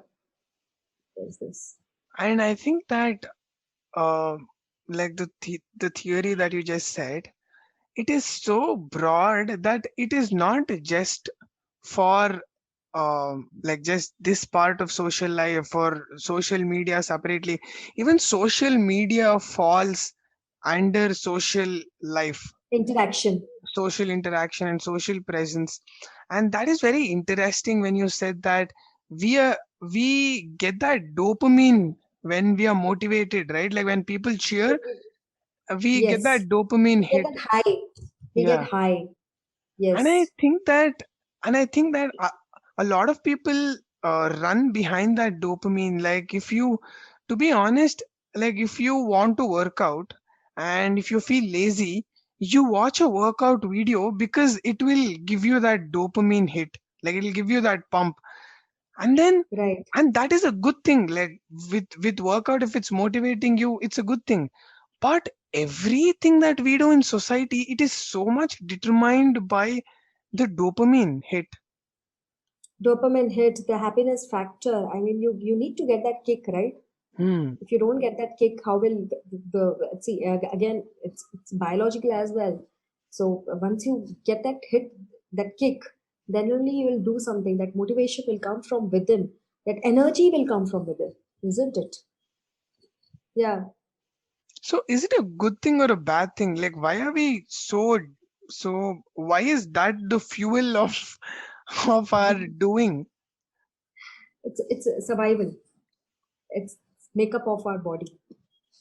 there's this. And I think that uh, like the theory that you just said, it is so broad that it is not just for like just this part of social life or social media separately. Even social media falls under social life, Interaction. social interaction and social presence. And that is very interesting when you said that we get that dopamine when we are motivated, right? Like when people cheer, we get that Yes. dopamine We get hit. that high. We get Yeah. high. and i Yes. think that and I think that a lot of people run behind that dopamine. Like, if you, to be honest, like if you want to work out and if you feel lazy, you watch a workout video because it will give you that dopamine hit, like it'll give you that pump. And then, Right. and that is a good thing. Like, with workout, if it's motivating you, it's a good thing. But everything that we do in society, it is so much determined by the dopamine hit. Dopamine hit, the happiness factor. I mean, you need to get that kick, right? Hmm. If you don't get that kick, how will see again? It's biological as well. So once you get that hit, that kick, then only you will do something. That motivation will come from within. That energy will come from within, isn't it? Yeah. So is it a good thing or a bad thing? Like, why are we so? Why is that the fuel of of our doing? It's a survival. It's makeup of our body,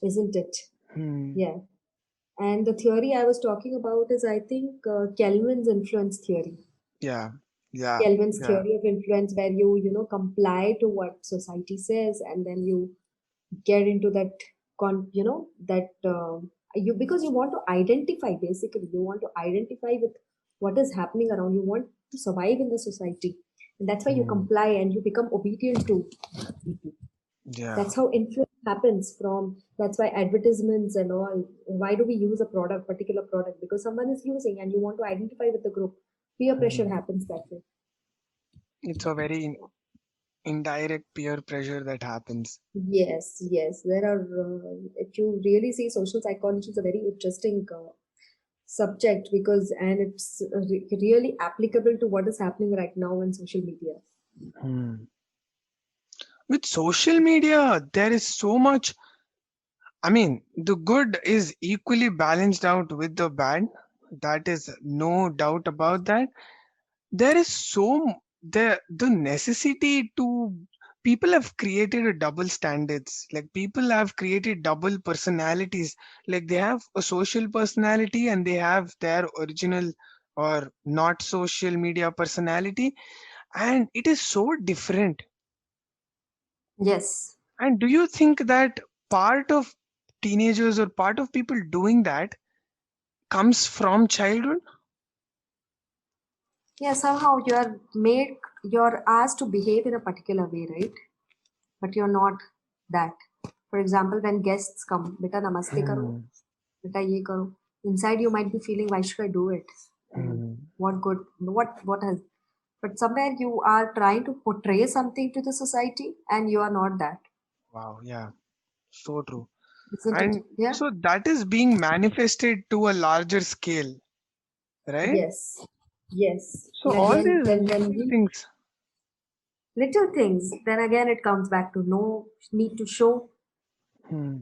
isn't it? Hmm. Yeah. And the theory I was talking about is, I think, Kelvin's influence theory. Yeah. Yeah. Kelvin's Yeah. theory of influence, where you comply to what society says, and then you get into that that you, because you want to identify, basically you want to identify with what is happening around. You want to survive in the society, and that's why you Hmm. comply and you become obedient to people. Yeah. That's how influence happens from. That's why advertisements and all, why do we use a particular product? Because someone is using and you want to identify with the group. Peer pressure Hmm. happens that way. It's a very indirect peer pressure that happens. Yes, yes. There are, if you really see, social psychology is a very interesting subject, because, and it's really applicable to what is happening right now in social media. Hmm. With social media, there is so much. I mean, the good is equally balanced out with the bad. That is no doubt about that. There is the necessity to, people have created a double standards. Like, people have created double personalities. Like, they have a social personality and they have their original or not social media personality, and it is so different. Yes. And do you think that part of teenagers or part of people doing that comes from childhood? Yeah, somehow you're asked to behave in a particular way, right? But you're not that. For example, when guests come, beta namaste karo, Hmm. beta ye karo. Inside you might be feeling, why should I do it? And Hmm. what good? What has? But somewhere you are trying to portray something to the society, and you are not that, Wow, yeah, so true. isn't it? And Yeah. so that is being manifested to a larger scale, right? Yes. Yes. So And all again, these when little we things. little things, then again it comes back to no need to show, Hmm.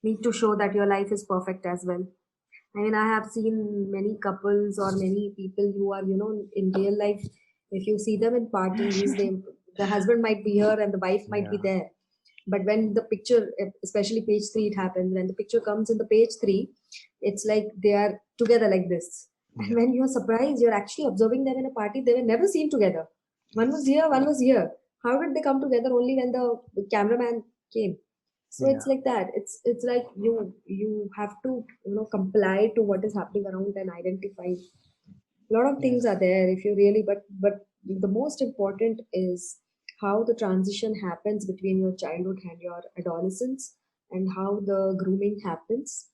need to show that your life is perfect as well. I mean, I have seen many couples or many people who are, in real life, if you see them in parties, the husband might be here and the wife might be Yeah. there. But when the picture, especially page three, it happens. When the picture comes in the page three, it's like they are together like this. And Yeah. when you're surprised, you're actually observing them in a party, they were never seen together. One was Yes. here, one was here. How did they come together only when the cameraman came? So it's Yeah. like that. It's like you have to comply to what is happening around and identify. A lot of things Yes. are there if you really, but the most important is how the transition happens between your childhood and your adolescence, and how the grooming happens.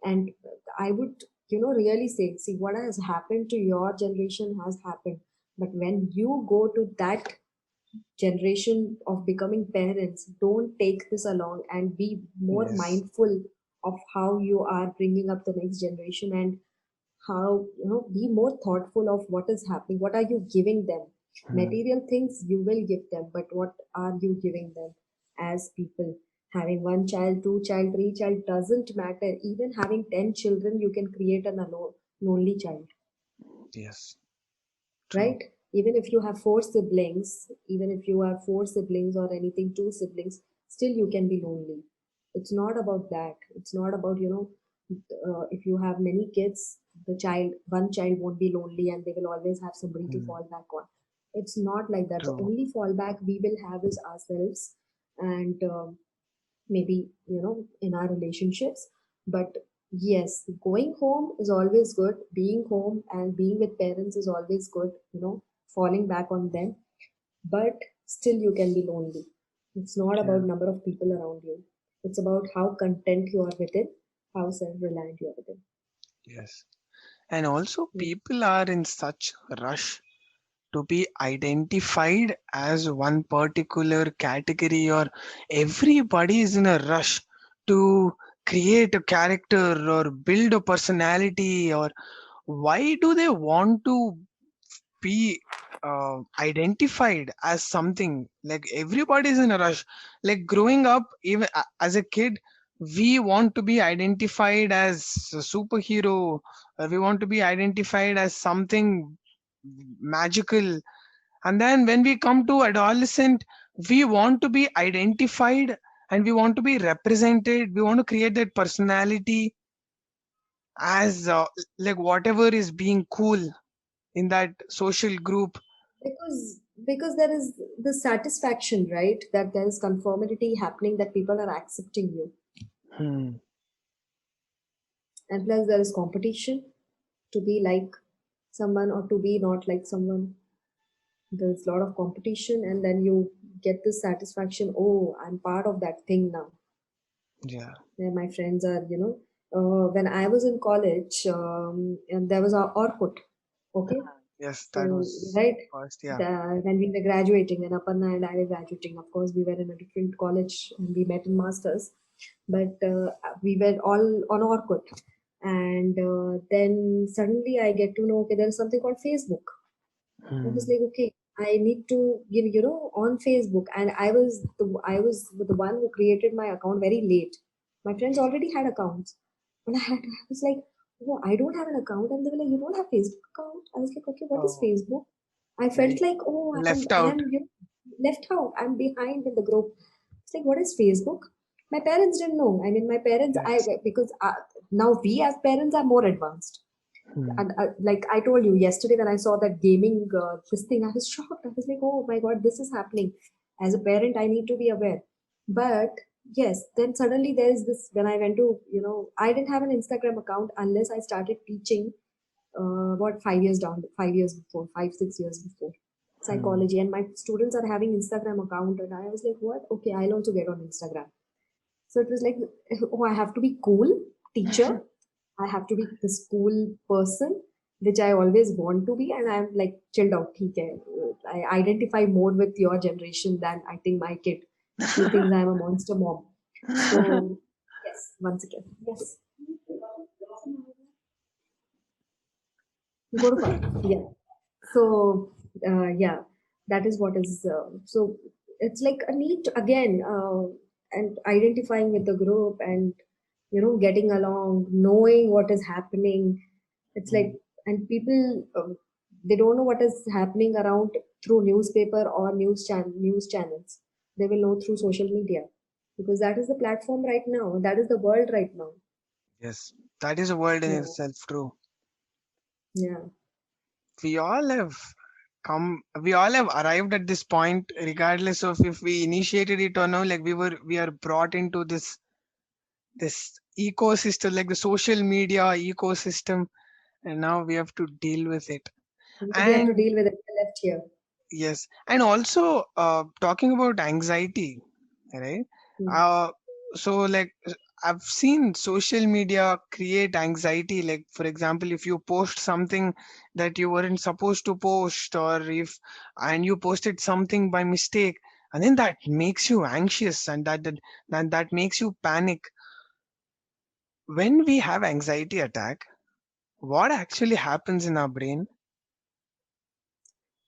And I would really say, see, what has happened to your generation has happened, but when you go to that generation of becoming parents, don't take this along and be more Yes. mindful of how you are bringing up the next generation, and how be more thoughtful of what is happening. What are you giving them? Hmm. Material things you will give them, but what are you giving them as people? Having one child, two child, three child doesn't matter. Even having 10 children, you can create an alone lonely child, Yes. True. right? Even if you have four siblings, even if you have four siblings or anything, two siblings, still you can be lonely. It's not about that. It's not about, if you have many kids, one child won't be lonely and they will always have somebody to Hmm. fall back on. It's not like that. The True. only fallback we will have is ourselves, and maybe in our relationships. But yes, going home is always good. Being home and being with parents is always good, falling back on them. But still you can be lonely. It's not Yeah. about number of people around you. It's about how content you are within, how self-reliant you are within. Yes. And also, Yeah. people are in such rush to be identified as one particular category, or everybody is in a rush to create a character or build a personality. Or why do they want to be identified as something. Like everybody's in a rush. Like growing up, even as a kid, we want to be identified as a superhero, or we want to be identified as something magical. And then when we come to adolescent, we want to be identified and we want to be represented. We want to create that personality as like whatever is being cool in that social group. because because there is the satisfaction, right, that there is conformity happening, that people are accepting you, Hmm. and plus there is competition to be like someone or to be not like someone. There's a lot of competition, and then you get this satisfaction, oh, I'm part of that thing now, Yeah. where my friends are, when I was in college, and there was our Orkut. Okay. Yes, that So, was right, first. Yeah. when we were graduating, when Aparna and I were graduating, of course, we were in a different college and we met in masters, but we were all on Orkut. And then suddenly I get to know, okay, there is something called Facebook. I was Hmm. like, okay, I need to give, on Facebook. And I was the one who created my account very late. My friends already had accounts. And I was like, oh, I don't have an account. And they were like, you don't have Facebook account? I was like, okay, what is Oh, Facebook? I felt like like, oh, left I out. am left out. I'm behind in the group. It's like, what is Facebook? My parents didn't know. I mean, my parents, Yes. because now we as parents are more advanced. Hmm. And like I told you yesterday, when I saw that gaming this thing, I was shocked. I was like, oh my god, this is happening. As a parent, I need to be aware. But yes, then suddenly there is this. When I went to, I didn't have an Instagram account unless I started teaching. What 5 years down, 5 years before, 5 6 years before, Hmm. psychology, and my students are having Instagram account, and I was like, what? Okay, I'll also get on Instagram. So it was like, oh, I have to be cool teacher. I have to be this cool person, which I always want to be. And I'm like, chilled out. ठीक है. I identify more with your generation than I think my kid. She thinks I'm a monster mom. So, yes, once again, yes. Go to park. Yeah. So, yeah, that is what is. So, it's like a neat, again, and identifying with the group and, getting along, knowing what is happening. It's Hmm. like, and people, they don't know what is happening around through newspaper or news channels. They will know through social media, because that is the platform right now. That is the world right now. Yes, that is a world in Yeah. itself. True. Yeah. We all have we all have arrived at this point, regardless of if we initiated it or no. Like we are brought into this ecosystem, like the social media ecosystem, and now we have to deal with it. We have to And deal with it left here. yes, and also talking about anxiety, right? Hmm. uh so like I've seen social media create anxiety. Like for example, if you post something that you weren't supposed to post, or if and you posted something by mistake, and then that makes you anxious, and that makes you panic. When we have anxiety attack, what actually happens in our brain?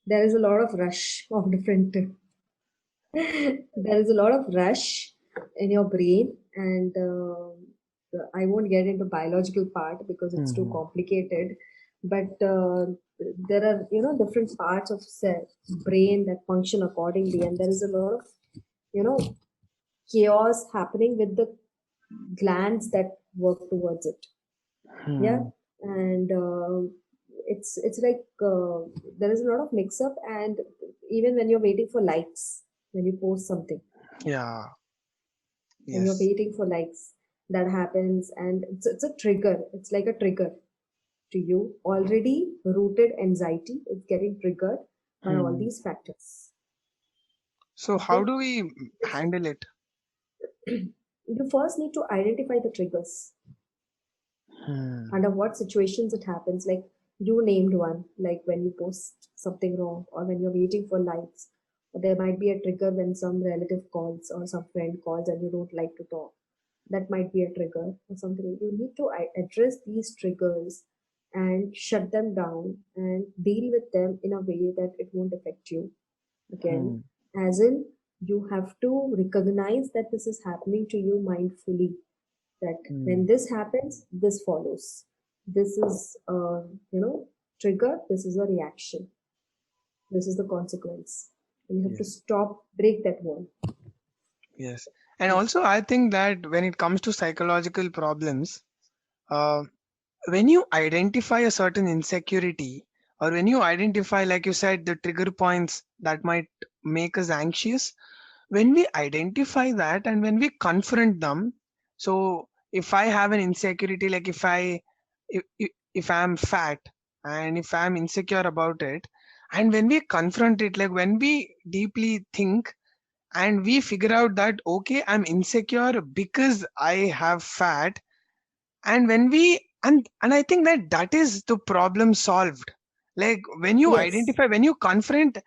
There is a lot of rush of different. There is a lot of rush in your brain, and I won't get into biological part because it's too Hmm. complicated. But there are, different parts of brain that function accordingly, and there is a lot of, you know chaos happening with the glands that work towards it. Yeah. Hmm. And it's like, there is a lot of mix up, and even when you're waiting for likes, when you post something, Yeah. when you're Yes. waiting for likes, that happens, and it's a trigger. It's like a trigger to you. Already rooted anxiety is getting triggered by all Hmm. these factors. So how Okay. do we handle it? You first need to identify the triggers. Hmm. Under what situations it happens, like you named one, like when you post something wrong, or when you're waiting for likes, or there might be a trigger when some relative calls or some friend calls and you don't like to talk. That might be a trigger or something. You need to address these triggers, and shut them down and deal with them in a way that it won't affect you again. Hmm. As in, you have to recognize that this is happening to you mindfully, that when Hmm. this happens, this follows. This is a, trigger, this is a reaction, this is the consequence. And you have to Yes. stop, break that wall. Yes. And also, I think that when it comes to psychological problems, uh, when you identify a certain insecurity, or when you identify, like you said, the trigger points that might make us anxious, when we identify that and when we confront them, so if I have an insecurity, like if I'm fat and if I'm insecure about it, and when we confront it, like when we deeply think and we figure out that okay, I'm insecure because I have fat, and when we and I think that that is the problem solved. Like when you Yes, identify, when you confront,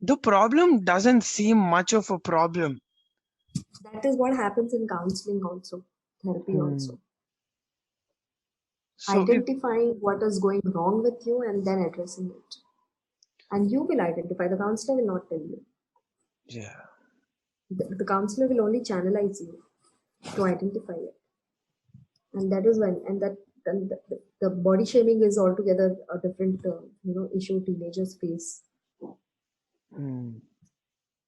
the problem doesn't seem much of a problem. that is what happens in counseling also, therapy Hmm. also. So it, Identifying what is going wrong with you and then addressing it. And you will identify, the counselor will not tell you. yeah. The counselor will only channelize you to identify it. And that is when, and that then the body shaming is altogether a different, issue teenagers face. Hmm.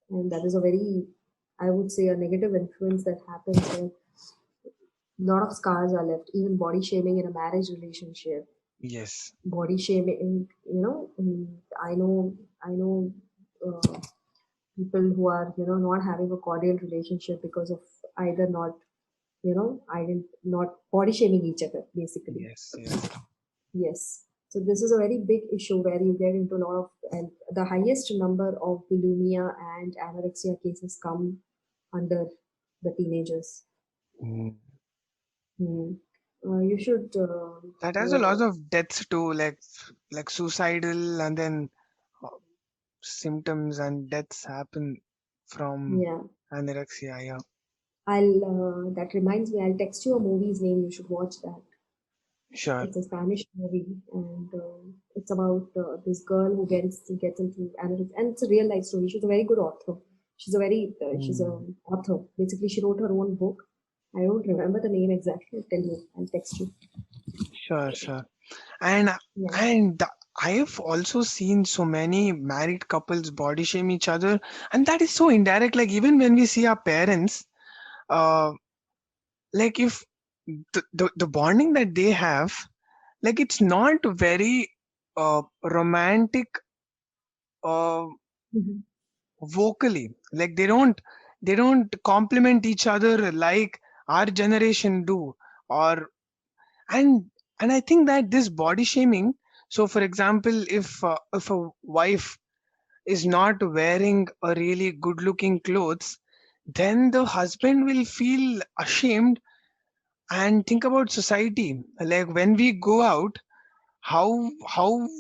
And that is a very, I would say, a negative influence that happens where a lot of scars are left, even body shaming in a marriage relationship, Yes. body shaming, I know uh, people who are, not having a cordial relationship because of either not, I didn't not body shaming each other, basically. Yes. Yes. Yes. So this is a very big issue where you get into a lot of, and the highest number of bulimia and anorexia cases come under the teenagers. Hmm. Hmm. You should, That has a lot of deaths too, like suicidal, and then uh, symptoms and deaths happen from yeah. anorexia. Yeah. That reminds me, I'll text you a movie's name. You should watch that. Sure. It's a Spanish movie, and it's about this girl who gets into analytics, and it's a real life story. She's a very good author. She's a Hmm. author. Basically, she wrote her own book. I don't remember the name exactly. I'll tell you. I'll text you. Sure. Sure. And Yeah. and I've also seen so many married couples body shame each other, and that is so indirect. Like even when we see our parents, uh, like if the bonding that they have, like it's not very romantic, uh, Mhm. vocally. Like they don't compliment each other like our generation do, or and and I think that this body shaming. So, for example, if a wife is not wearing a really good looking clothes, then the husband will feel ashamed. And think about society, like when we go out, how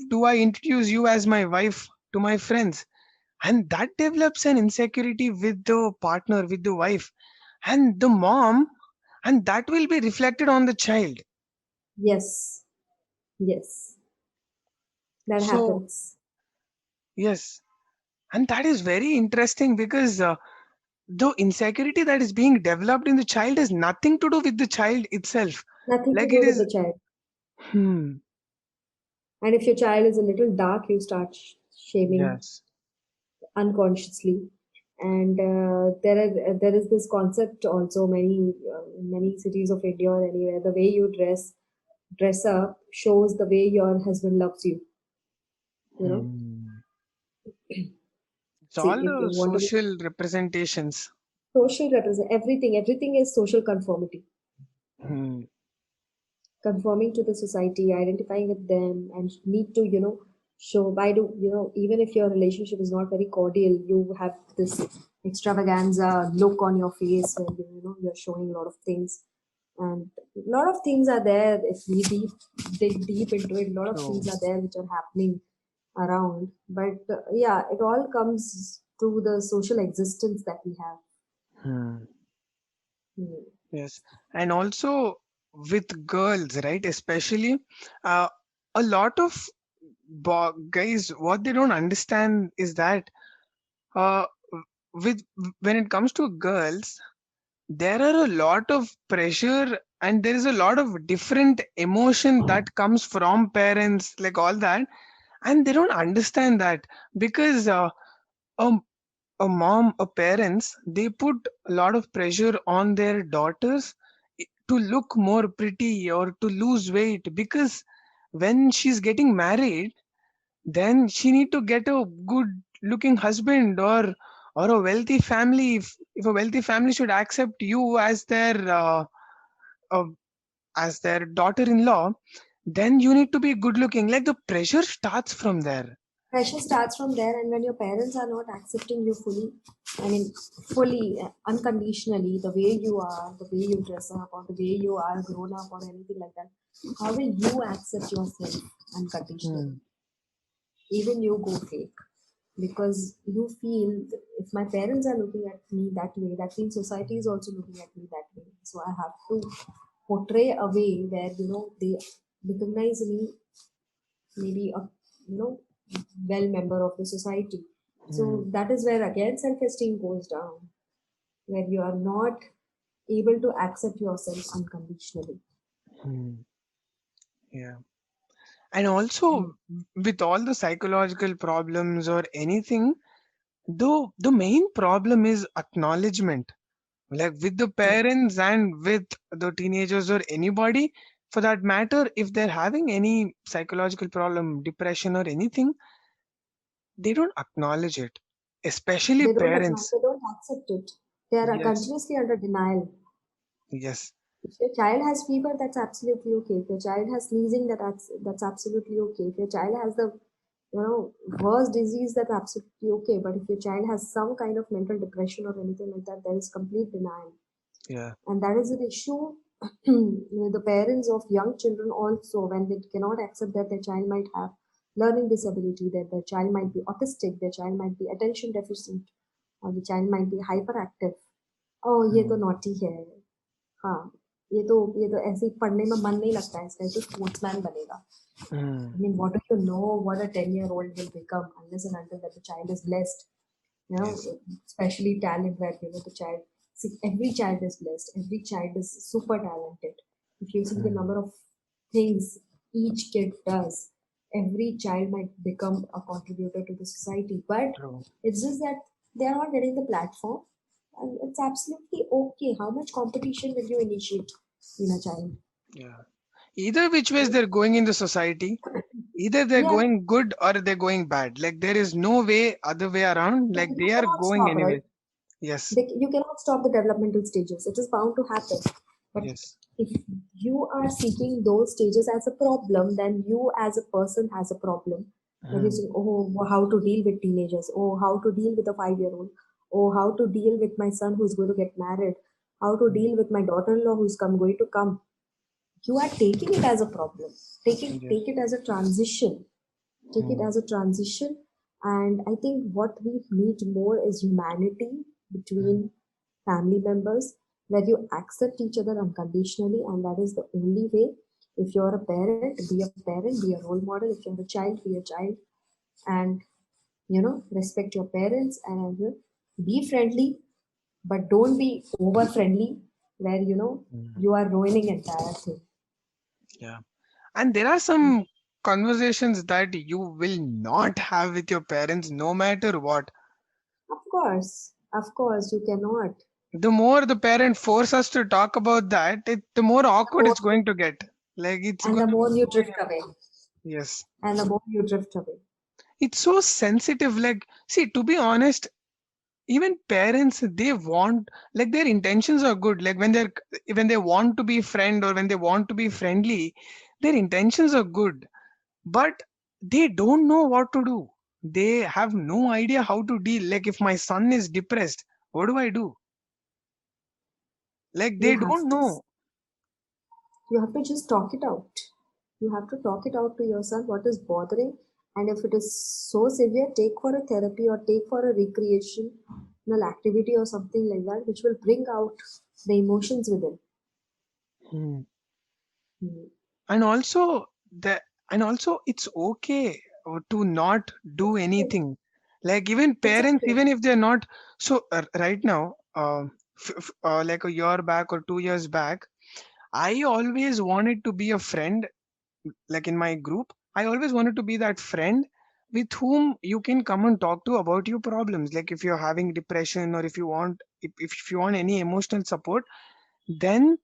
do I introduce you as my wife to my friends? And that develops an insecurity with the partner, with the wife and the mom, and that will be reflected on the child. Yes. Yes. That So happens. yes, and that is very interesting because the insecurity that is being developed in the child has nothing to do with the child itself. Nothing to Like it do with is, the child. hmm, And if your child is a little dark, you start shaming yes, unconsciously. And there is this concept also, many cities of India or anywhere, the way you dress up shows the way your husband loves you. You know, hmm. It's see, all if you the want to be social representations. social represent everything is social conformity, Hmm. conforming to the society, identifying with them, and need to, show why do, even if your relationship is not very cordial, you have this extravaganza look on your face where you're showing a lot of things. And a lot of things are there if we dig deep into it. A lot of things True. are there which are happening around. But yeah, it all comes to the social existence that we have. Hmm. Hmm. Yes, and also with girls, right? Especially, uh, a lot of guys, what they don't understand is that uh, with when it comes to girls, there are a lot of pressure and there is a lot of different emotion that comes from parents, like all that, and they don't understand that because a, a mom, a parents, they put a lot of pressure on their daughters to look more pretty or to lose weight, because when she's getting married, then she need to get a good looking husband, or a wealthy family. If a wealthy family should accept you uh, as their daughter-in-law, then you need to be good looking. Like the pressure starts from there. Pressure starts from there, and when your parents are not accepting you fully, I mean, fully, unconditionally, the way you are, the way you dress up, or the way you are grown up, or anything like that, how will you accept yourself unconditionally? Hmm. Even you go fake, because you feel if my parents are looking at me that way, that means society is also looking at me that way. So I have to portray a way where they recognize me, maybe a well member of the society. So Hmm. that is where again self-esteem goes down, where you are not able to accept yourself unconditionally. Hmm. Yeah. And also, with all the psychological problems or anything, though the main problem is acknowledgement. Like with the Yeah. parents and with the teenagers or anybody for that matter, if they're having any psychological problem, depression or anything, they don't acknowledge it, especially parents. They don't accept it. They are Yes. continuously under denial. Yes. If your child has fever, that's absolutely okay. If your child has sneezing, that's absolutely okay. If your child has the worst disease, that's absolutely okay. But if your child has some kind of mental depression or anything like that, there is complete denial. Yeah. And that is an issue with the parents of young children also, when they cannot accept that their child might have learning disability, that their child might be autistic, their child might be attention deficient, or the child might be hyperactive. Oh, ये तो Hmm. naughty है. हाँ, ये तो ऐसे ही पढ़ने में मन नहीं लगता है, इसका ये तो स्पोर्ट्समैन बनेगा. Hmm. I mean, what do you know what a 10-year-old will become unless and until that the child is blessed? Yes. Especially talent, where the child, see, every child is blessed, every child is super talented. If you see the Hmm. number of things each kid does, every child might become a contributor to the society, but True. it's just that they are not getting the platform, and it's absolutely okay. How much competition will you initiate in a child? Yeah. Either which ways they're going in the society, either they're Yeah, going good or they're going bad. Like there is no way other way around. Like you they are cannot going stop, right? anyway. Yes. You cannot stop the developmental stages. It is bound to happen. But Yes. if you are seeking those stages as a problem, then you as a person has a problem. That is, Hmm. oh, how to deal with teenagers, oh, how to deal with a 5-year-old, oh, how to deal with my son who's going to get married, how to deal with my daughter-in-law who's going to come. You are taking it as a problem. Yes. Take it as a transition. Take it Hmm. as a transition. And I think what we need more is humanity Hmm. between family members, where you accept each other unconditionally, and that is the only way. If you're a parent, be a parent, be a role model. If you're a child, be a child, and respect your parents, and be friendly, but don't be over friendly, where Hmm. you are ruining entire thing. Yeah. And there are some conversations that you will not have with your parents no matter what. Of course, you cannot. The more the parent force us to talk about that, the more The awkward more it's going to get. Like it's and going the to be more you so drift many away, awkward. Yes. and the more you drift away. It's so sensitive. Like, see, to be honest, even parents, they want, like their intentions are good. Like when they want to be friend or when they want to be friendly, their intentions are good, but they don't know what to do. They have no idea how to deal. Like if my son is depressed, what do I do? Like You they have don't to know. you have to just talk it out. You have to talk it out to your son what is bothering, and if it is so severe, take for a therapy or take for a recreational activity or something like that, which will bring out the emotions within. Hmm. Hmm. And also the And also, it's okay to not do Okay. anything. Like even It's parents, okay. even if they're not. So right now, like a year back or 2 years back, I always wanted to be a friend, like in my group. I always wanted to be that friend with whom you can come and talk to about your problems. Like if you're having depression, or if you want any emotional support, then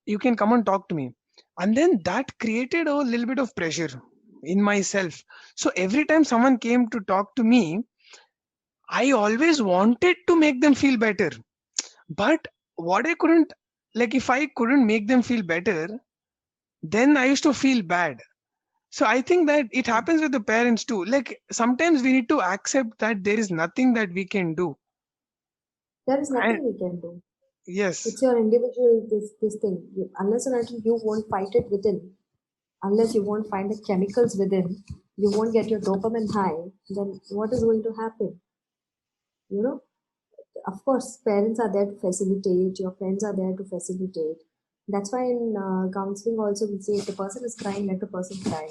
you can come and talk to me. And then that created a little bit of pressure in myself. So every time someone came to talk to me, I always wanted to make them feel better. But what I couldn't, like if I couldn't make them feel better, then I used to feel bad. So I think that it happens with the parents too. Like sometimes we need to accept that there is nothing that we can do. There is And nothing we can do. yes. It's your individual this thing. Unless and until you won't fight it within, unless you won't find the chemicals within, you won't get your dopamine high. Then what is going to happen? You know, of course, parents are there to facilitate. Your friends are there to facilitate. That's why in counseling also we say if the person is crying, let the person cry.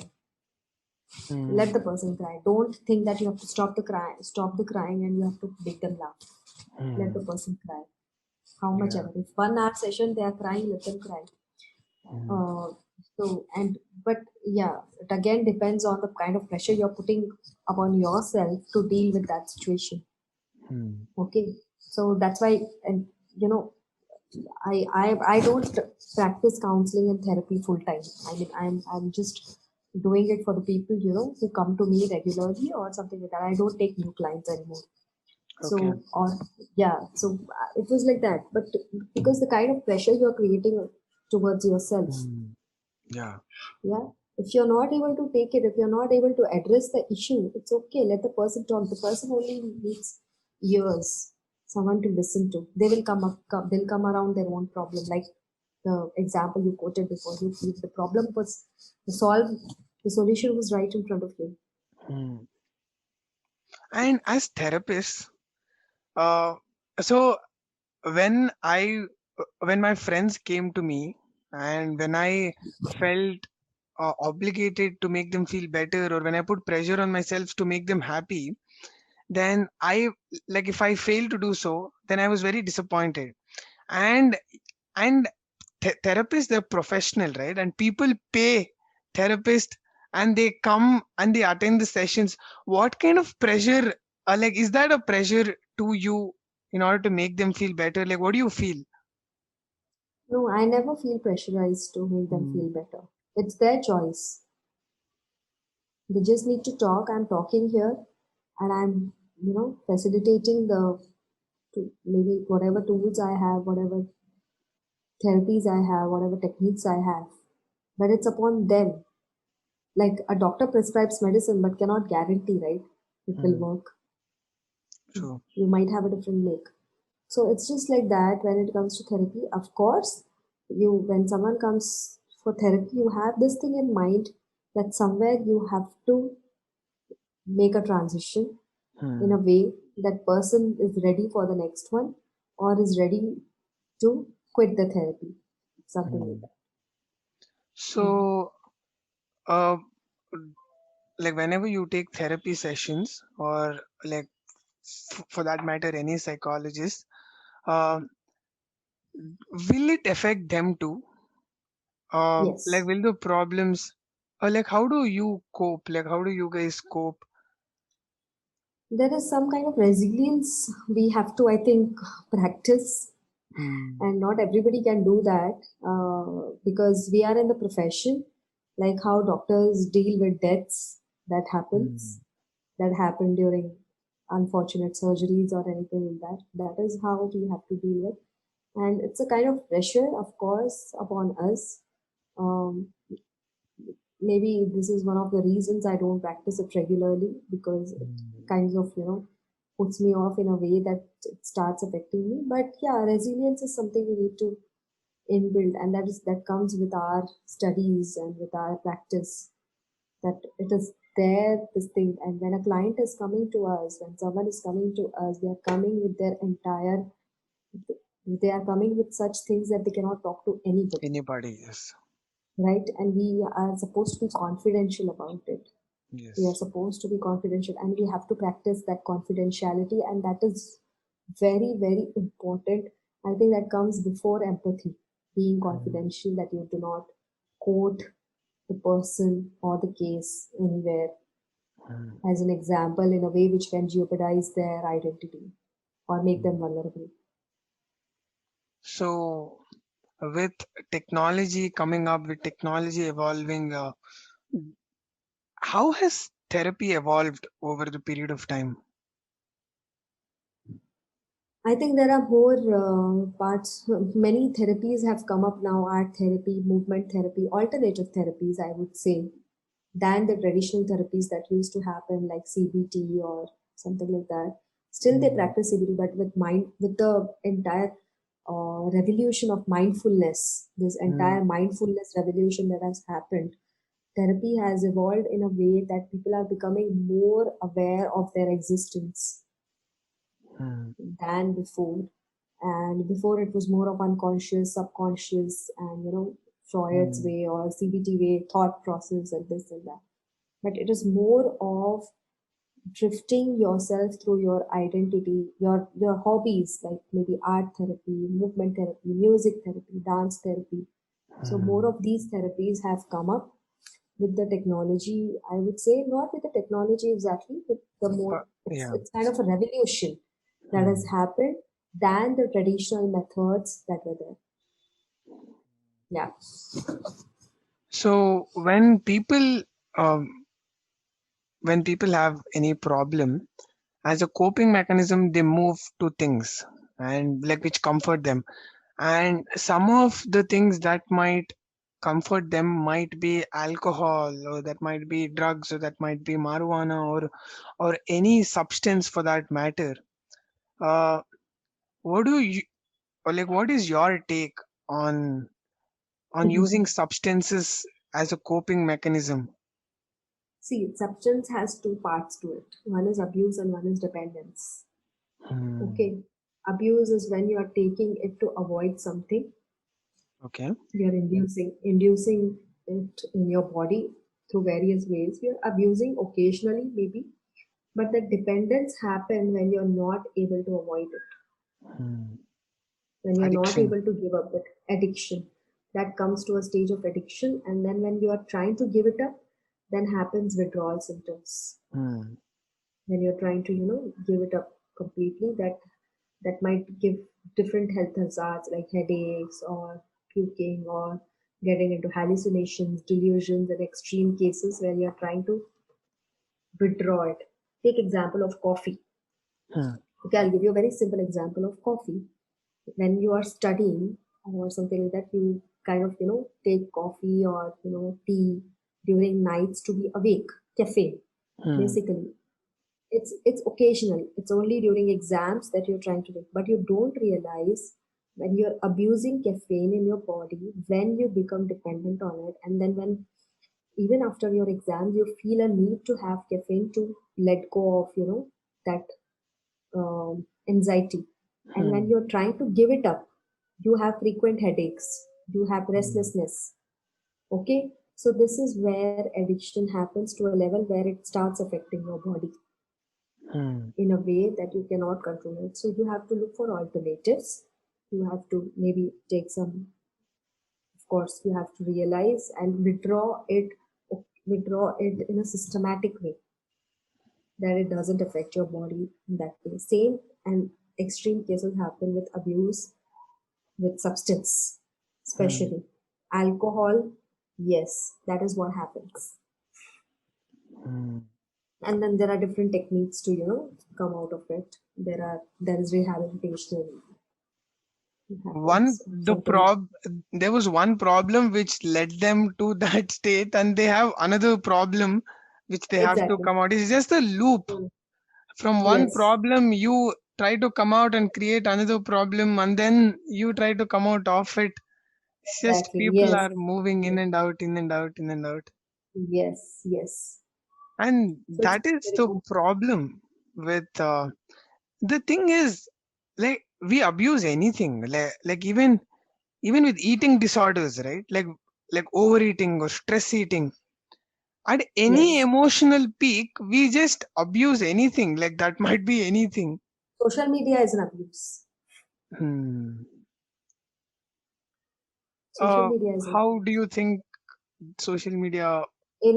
Hmm. Let the person cry. Don't think that you have to stop the crying, and you have to make them laugh. Let the Hmm. person cry. How much Yeah. ever. If 1 hour session they are crying, let them cry. Hmm. Uh, so and but yeah, it again depends on the kind of pressure you're putting upon yourself to deal with that situation. Hmm. Okay, so that's why, and you know, I don't practice counseling and therapy full time. I mean, I'm just doing it for the people, you know, who come to me regularly or something like that. I don't take new clients anymore. Okay. So, or yeah, so it was like that. But because the kind of pressure you're creating towards yourself, Hmm. Yeah. yeah, if you're not able to take it, if you're not able to address the issue, it's okay. Let the person talk. The person only needs ears, someone to listen to. They will they'll come around their own problem. Like the example you quoted before, the problem was solved, the solution was right in front of you. Hmm. And as therapists, uh, so when I when my friends came to me, and when I felt obligated to make them feel better, or when I put pressure on myself to make them happy, then I, like if I fail to do so, then I was very disappointed. And and therapists, they're professional, right? And people pay therapists, and they come and they attend the sessions. What kind of pressure, like is that a pressure to you in order to make them feel better? Like what do you feel? No, I never feel pressurized to make them Hmm. feel better. It's their choice. They just need to talk. I'm talking here, and I'm, you know, facilitating the maybe whatever tools I have, whatever therapies I have, whatever techniques I have. But it's upon them. Like a doctor prescribes medicine but cannot guarantee, right? It will Hmm. work. True. You might have a different make. So it's just like that when it comes to therapy. Of course, you when someone comes for therapy, you have this thing in mind that somewhere you have to make a transition in a Hmm. way that person is ready for the next one or is ready to quit the therapy, something like Hmm. that. Mm. So, uh, like whenever you take therapy sessions, or like for that matter, any psychologist, uh, will it affect them too? Like Yes, will the problems, like how do you cope? Like how do you guys cope? there is some kind of resilience we have to, I think, practice, Hmm. and not everybody can do that because we are in the profession, like how doctors deal with deaths that Hmm. happens, that happen during unfortunate surgeries or anything like that. That is how we have to deal with, and it's a kind of pressure, of course, upon us. Um, Maybe this is one of the reasons I don't practice it regularly because it Hmm. kind of, you know, puts me off in a way that it starts affecting me. But yeah, resilience is something we need to inbuild, and that comes with our studies and with our practice. That it is there, this thing. And when a client is coming to us, when someone is coming to us, they are coming with their entire, they are coming with such things that they cannot talk to anybody. Anybody? Yes. right? And we are supposed to be confidential about it. We are Yes. supposed to be confidential, and we have to practice that confidentiality, and that is very, very important. I think that comes before empathy, being Mm, confidential, that you do not quote the person or the case anywhere mm, as an example in a way which can jeopardize their identity or make them mm. vulnerable. So, with technology coming up, with technology evolving, how has therapy evolved over the period of time? I think there are more parts. Many therapies have come up now: art therapy, movement therapy, alternative therapies, I would say, than the traditional therapies that used to happen, like CBT or something like that. Still, they Mm, practice CBT, but with the entire revolution of mindfulness, this mm, entire mindfulness revolution that has happened, therapy has evolved in a way that people are becoming more aware of their existence mm, than before. And before it was more of unconscious, subconscious, and Freud's mm, way or CBT way, thought process, and this and that. But it is more of drifting yourself through your identity, your hobbies, like maybe art therapy, movement therapy, music therapy, dance therapy. So more mm. of these therapies have come up with the technology. I would say not with the technology exactly, but the more Uh, it's yeah. it's kind of a revolution that has Mm. happened than the traditional methods that were there. Yeah. So um, when people have any problem, as a coping mechanism, they move to things and like which comfort them. And some of the things that might comfort them might be alcohol, or that might be drugs, or that might be marijuana, or any substance for that matter. Uh, what do you or like? What is your take on using substances as a coping mechanism? See, substance has two parts to it. One is abuse and one is dependence. Hmm. Okay. Abuse is when you are taking it to avoid something. Okay. You're inducing it in your body through various ways. You're abusing occasionally, maybe, but the dependence happen when you're not able to avoid it, Hmm. when you're not Addiction. able to give up that addiction. That comes to a stage of addiction, and then when you are trying to give it up, then happens withdrawal symptoms. Hmm. When you're trying to give it up completely, that might give different health hazards like headaches or puking or getting into hallucinations, delusions, and extreme cases where you're trying to withdraw it. Take example of coffee. Hmm. Okay, I'll give you a very simple example of coffee. When you are studying or something like that, you kind of take coffee or tea during nights to be awake. Caffeine, Hmm. basically. It's occasional. It's only during exams that you're trying to do, but you don't realize when you're abusing caffeine in your body, when you become dependent on it, and then when even after your exams you feel a need to have caffeine to let go of that anxiety. And when Hmm. you're trying to give it up, you have frequent headaches, you have Hmm. restlessness. Okay, so this is where addiction happens to a level where it starts affecting your body Hmm. in a way that you cannot control it. So you have to look for alternatives. You have to maybe take some, of course, you have to realize and withdraw it in a systematic way that it doesn't affect your body in that way. Same and extreme cases happen with abuse, with substance, Hmm. especially alcohol. Yes, that is what happens. Hmm. And then there are different techniques to come out of it. There is rehabilitation One happens or the something. prob There was one problem which led them to that state, and they have another problem which they have to Exactly. come out. It's just a loop. Mm. From one Yes, problem you try to come out and create another problem, and then you try to come out of it. It's just exactly. people Yes, are moving in and out, in and out, in and out. yes, yes. And So it's that is very the good. problem with the thing is, like, we abuse anything, like even with eating disorders, right? Like, like overeating or stress eating. At any Yes. emotional peak, we just abuse anything. Like that might be anything. Social media is an abuse. Hmm. Social media is an How do abuse. you think social media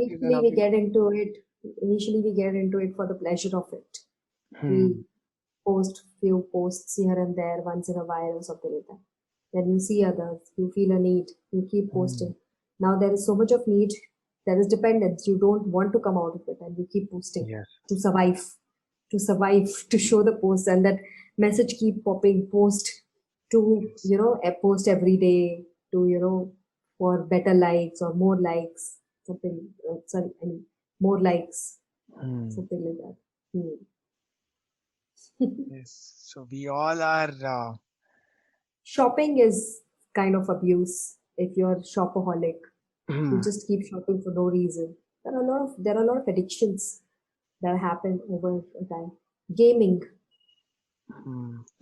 is an Initially, we abuse? get into it. Initially, we get into it for the pleasure of it. We Hmm. post few posts here and there once in a while or something like that. Then you see others, you feel a need, you keep Hmm. posting. Now there is so much of need, there is dependence. You don't want to come out of it and you keep posting Yes. to survive, to show the post, and that message keep popping, post to, Yes. post every day to, for better likes or more likes, something, sorry, I mean, more likes, Hmm. something like that. Hmm. Yes. So we all are. Shopping is kind of abuse if you're shopaholic. You Hmm. just keep shopping for no reason. There are a lot of addictions that happen over time. Gaming,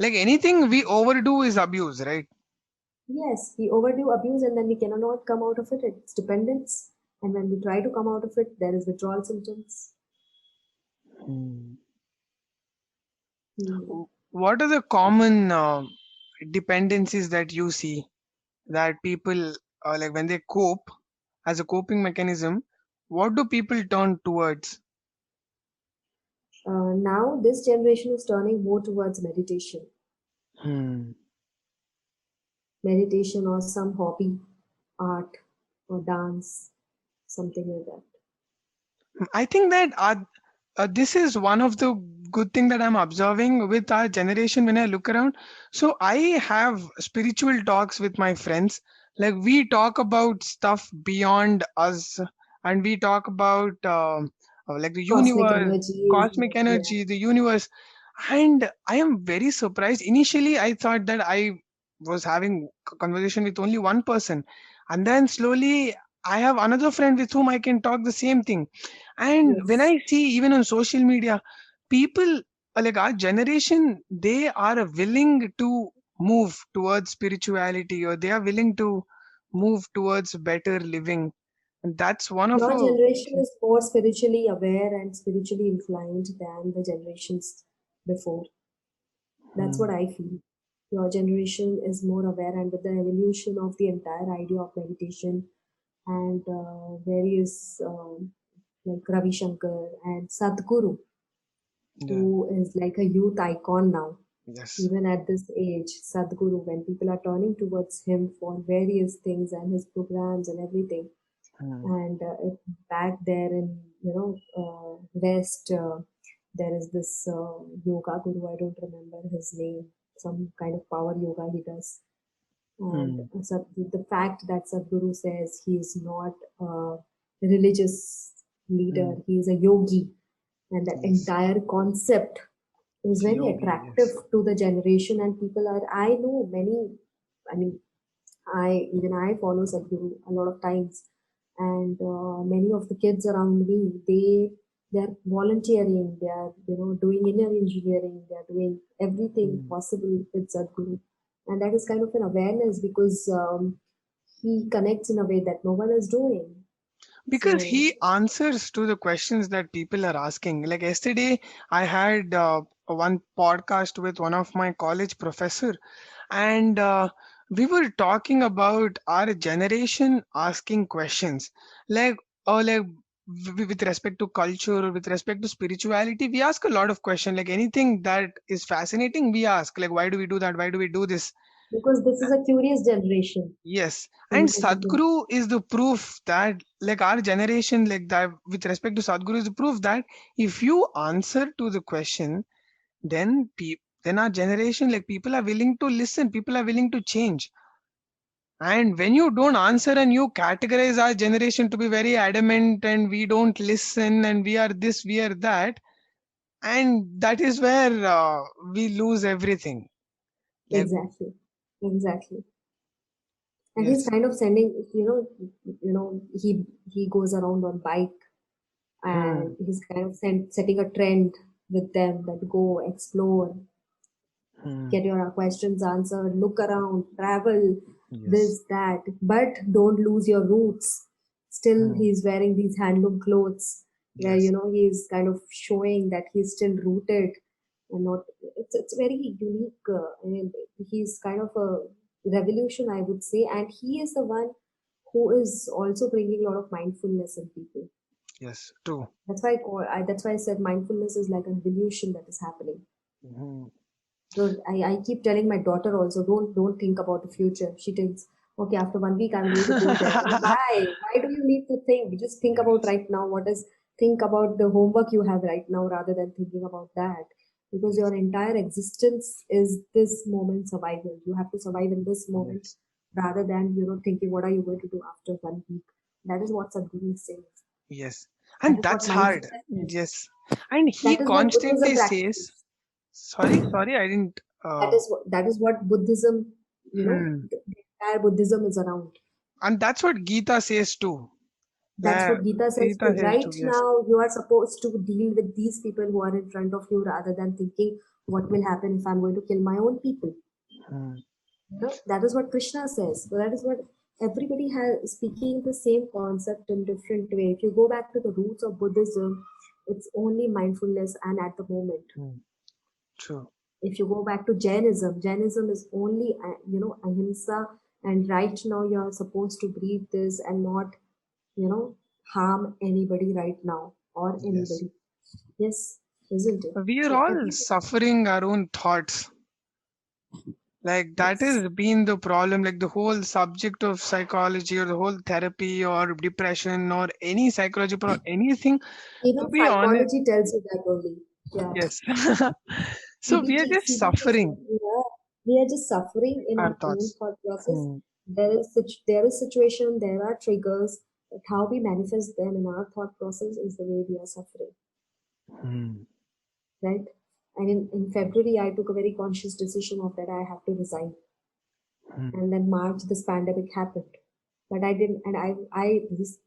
Like anything we overdo is abuse, right? yes, we overdo abuse and then we cannot come out of it. It's dependence. And when we try to come out of it, there is withdrawal symptoms. Hmm. Hmm. What are the common dependencies that you see that people like when they cope as a coping mechanism? What do people turn towards? Now, this generation is turning more towards meditation, Hmm. meditation or some hobby, art or dance, something like that. I think that this is one of the good thing that I'm observing with our generation when I look around. So I have spiritual talks with my friends. Like we talk about stuff beyond us, and we talk about like the Cosmic universe, energy is, cosmic yeah. energy, the universe. And I am very surprised. Initially, I thought that I was having conversation with only one person, and then slowly I have another friend with whom I can talk the same thing. And when Yes. I see even on social media, people like our generation, they are willing to move towards spirituality, or they are willing to move towards better living. And that's one of Your a generation is more spiritually aware and spiritually inclined than the generations before. That's what hmm, I feel. Your generation is more aware, and with the evolution of the entire idea of meditation and various like Ravi Shankar and Sadhguru, yeah, who is like a youth icon now, yes. even at this age, Sadhguru, when people are turning towards him for various things and his programs and everything, Hmm, and back there in west, there is this yoga guru. I don't remember his name. Some kind of power yoga he does, and hmm, so the fact that Sadhguru says he is not a religious leader, hmm, he is a yogi, and that yes. entire concept is very Yogi, attractive yes. to the generation. And people are, I know many, I mean, I follow Sadhguru a lot of times, and many of the kids around me, they're volunteering, they are doing inner engineering, they are doing everything Hmm. possible with Sadhguru, and that is kind of an awareness because he connects in a way that no one is doing. Because So he answers to the questions that people are asking. Like yesterday, I had one podcast with one of my college professor, and we were talking about our generation asking questions, like like with respect to culture or with respect to spirituality. We ask a lot of questions. Like anything that is fascinating, we ask. Like why do we do that? Why do we do this? because this is a curious generation Yes, when and you think of it. Sadhguru is the proof that, like our generation, like that, with respect to Sadhguru, is the proof that if you answer to the question, then then our generation, like people are willing to listen, people are willing to change. And when you don't answer and you categorize our generation to be very adamant and we don't listen and we are this, we are that, and that is where we lose everything. Like, Exactly, exactly. And he's yes. kind of sending, he goes around on bike, and Hmm. he's kind of setting a trend with them that go explore, Hmm. get your questions answered, look around, travel. Yes. this, that, but don't lose your roots. Still, Hmm. he's wearing these handloom clothes where, Yes. he's kind of showing that he's still rooted and not. It's very unique. I mean, he's kind of a revolution, I would say, and he is the one who is also bringing a lot of mindfulness in people. Yes. True. That's why I said mindfulness is like a revolution that is happening. Hmm. So I keep telling my daughter also, don't think about the future. She thinks, okay, after 1 week I'm going to go there. I mean, why? Why do you need to think? Just think about Yes. right now. Think about the homework you have right now rather than thinking about that. Because Yes. your entire existence is this moment survival. You have to survive in this moment Yes. rather than, thinking what are you going to do after 1 week. That is what Sadhguru is saying. Yes. That And is what that's hard. mindfulness is. Yes. And he That is what Buddhism constantly says, practices. sorry, I didn't. That is what Buddhism, Hmm. the entire Buddhism is around. And that's what Gita says too. That's Yeah, what Gita says Gita too. says Right too. Yes. now, you are supposed to deal with these people who are in front of you rather than thinking what will happen if I'm going to kill my own people. Hmm. That is what Krishna says. So that is what everybody has speaking the same concept in different way. If you go back to the roots of Buddhism, it's only mindfulness and at the moment. Hmm. True. If you go back to Jainism is only ahimsa, and right now you're supposed to breathe this and not you know harm anybody right now or Yes. anybody. Yes, isn't it? We are So all everybody, suffering our own thoughts. Like that yes, has been the problem. Like the whole subject of psychology or the whole therapy or depression or any psychology or anything, even to be honest, psychology tells you that only. Yeah, yes. So we are CBT, just suffering yeah, we are just suffering in our our own thoughts. thought process. Hmm. There is situation, there are triggers, but how we manifest them in our thought process is the way we are suffering, Hmm. right? And in February, I took a very conscious decision of that I have to resign. Hmm. And then March, this pandemic happened. But I didn't, and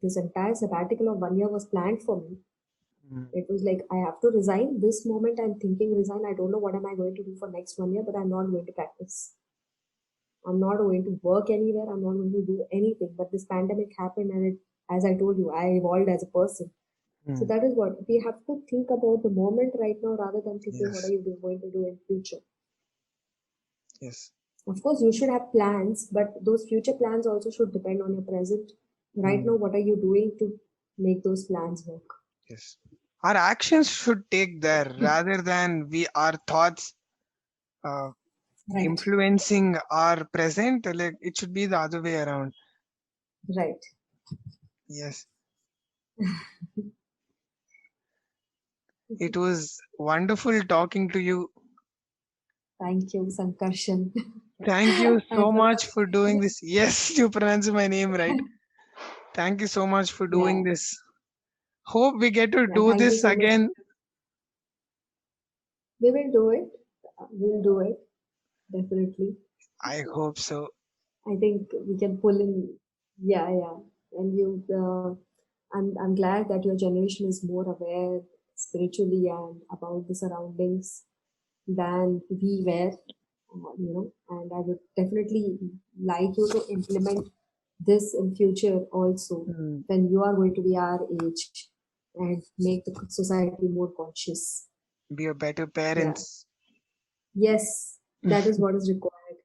this entire sabbatical of 1 year was planned for me. Hmm. It was like, I have to resign. This moment I'm thinking resign. I don't know what am I going to do for next 1 year, but I'm not going to practice. I'm not going to work anywhere. I'm not going to do anything. But this pandemic happened and as I told you, I evolved as a person. So Hmm. that is what we have to think about the moment right now rather than thinking what are Yes. you going to do in future. Yes. Of course, you should have plans, but those future plans also should depend on your present. Right Hmm. now, what are you doing to make those plans work? Yes. Our actions should take there rather than our thoughts uh, Right, influencing our present. Like it should be the other way around. right. Yes. It was wonderful talking to you. Thank you, Sankarshan. Thank you I'm so much for pronouncing doing it. this. Yes, you pronounce my name right. Thank you so much for Yeah, doing this. Hope we get to yeah. do Thank you this so much. again. We will do it. We'll do it definitely. I hope so. I think we can pull in. Yeah, yeah. And I'm glad that your generation is more aware spiritually and about the surroundings than we were, and I would definitely like you to implement this in future also Hmm. when you are going to be our age and make the society more conscious. Be a better Yeah. parents. Yes, that is what is required.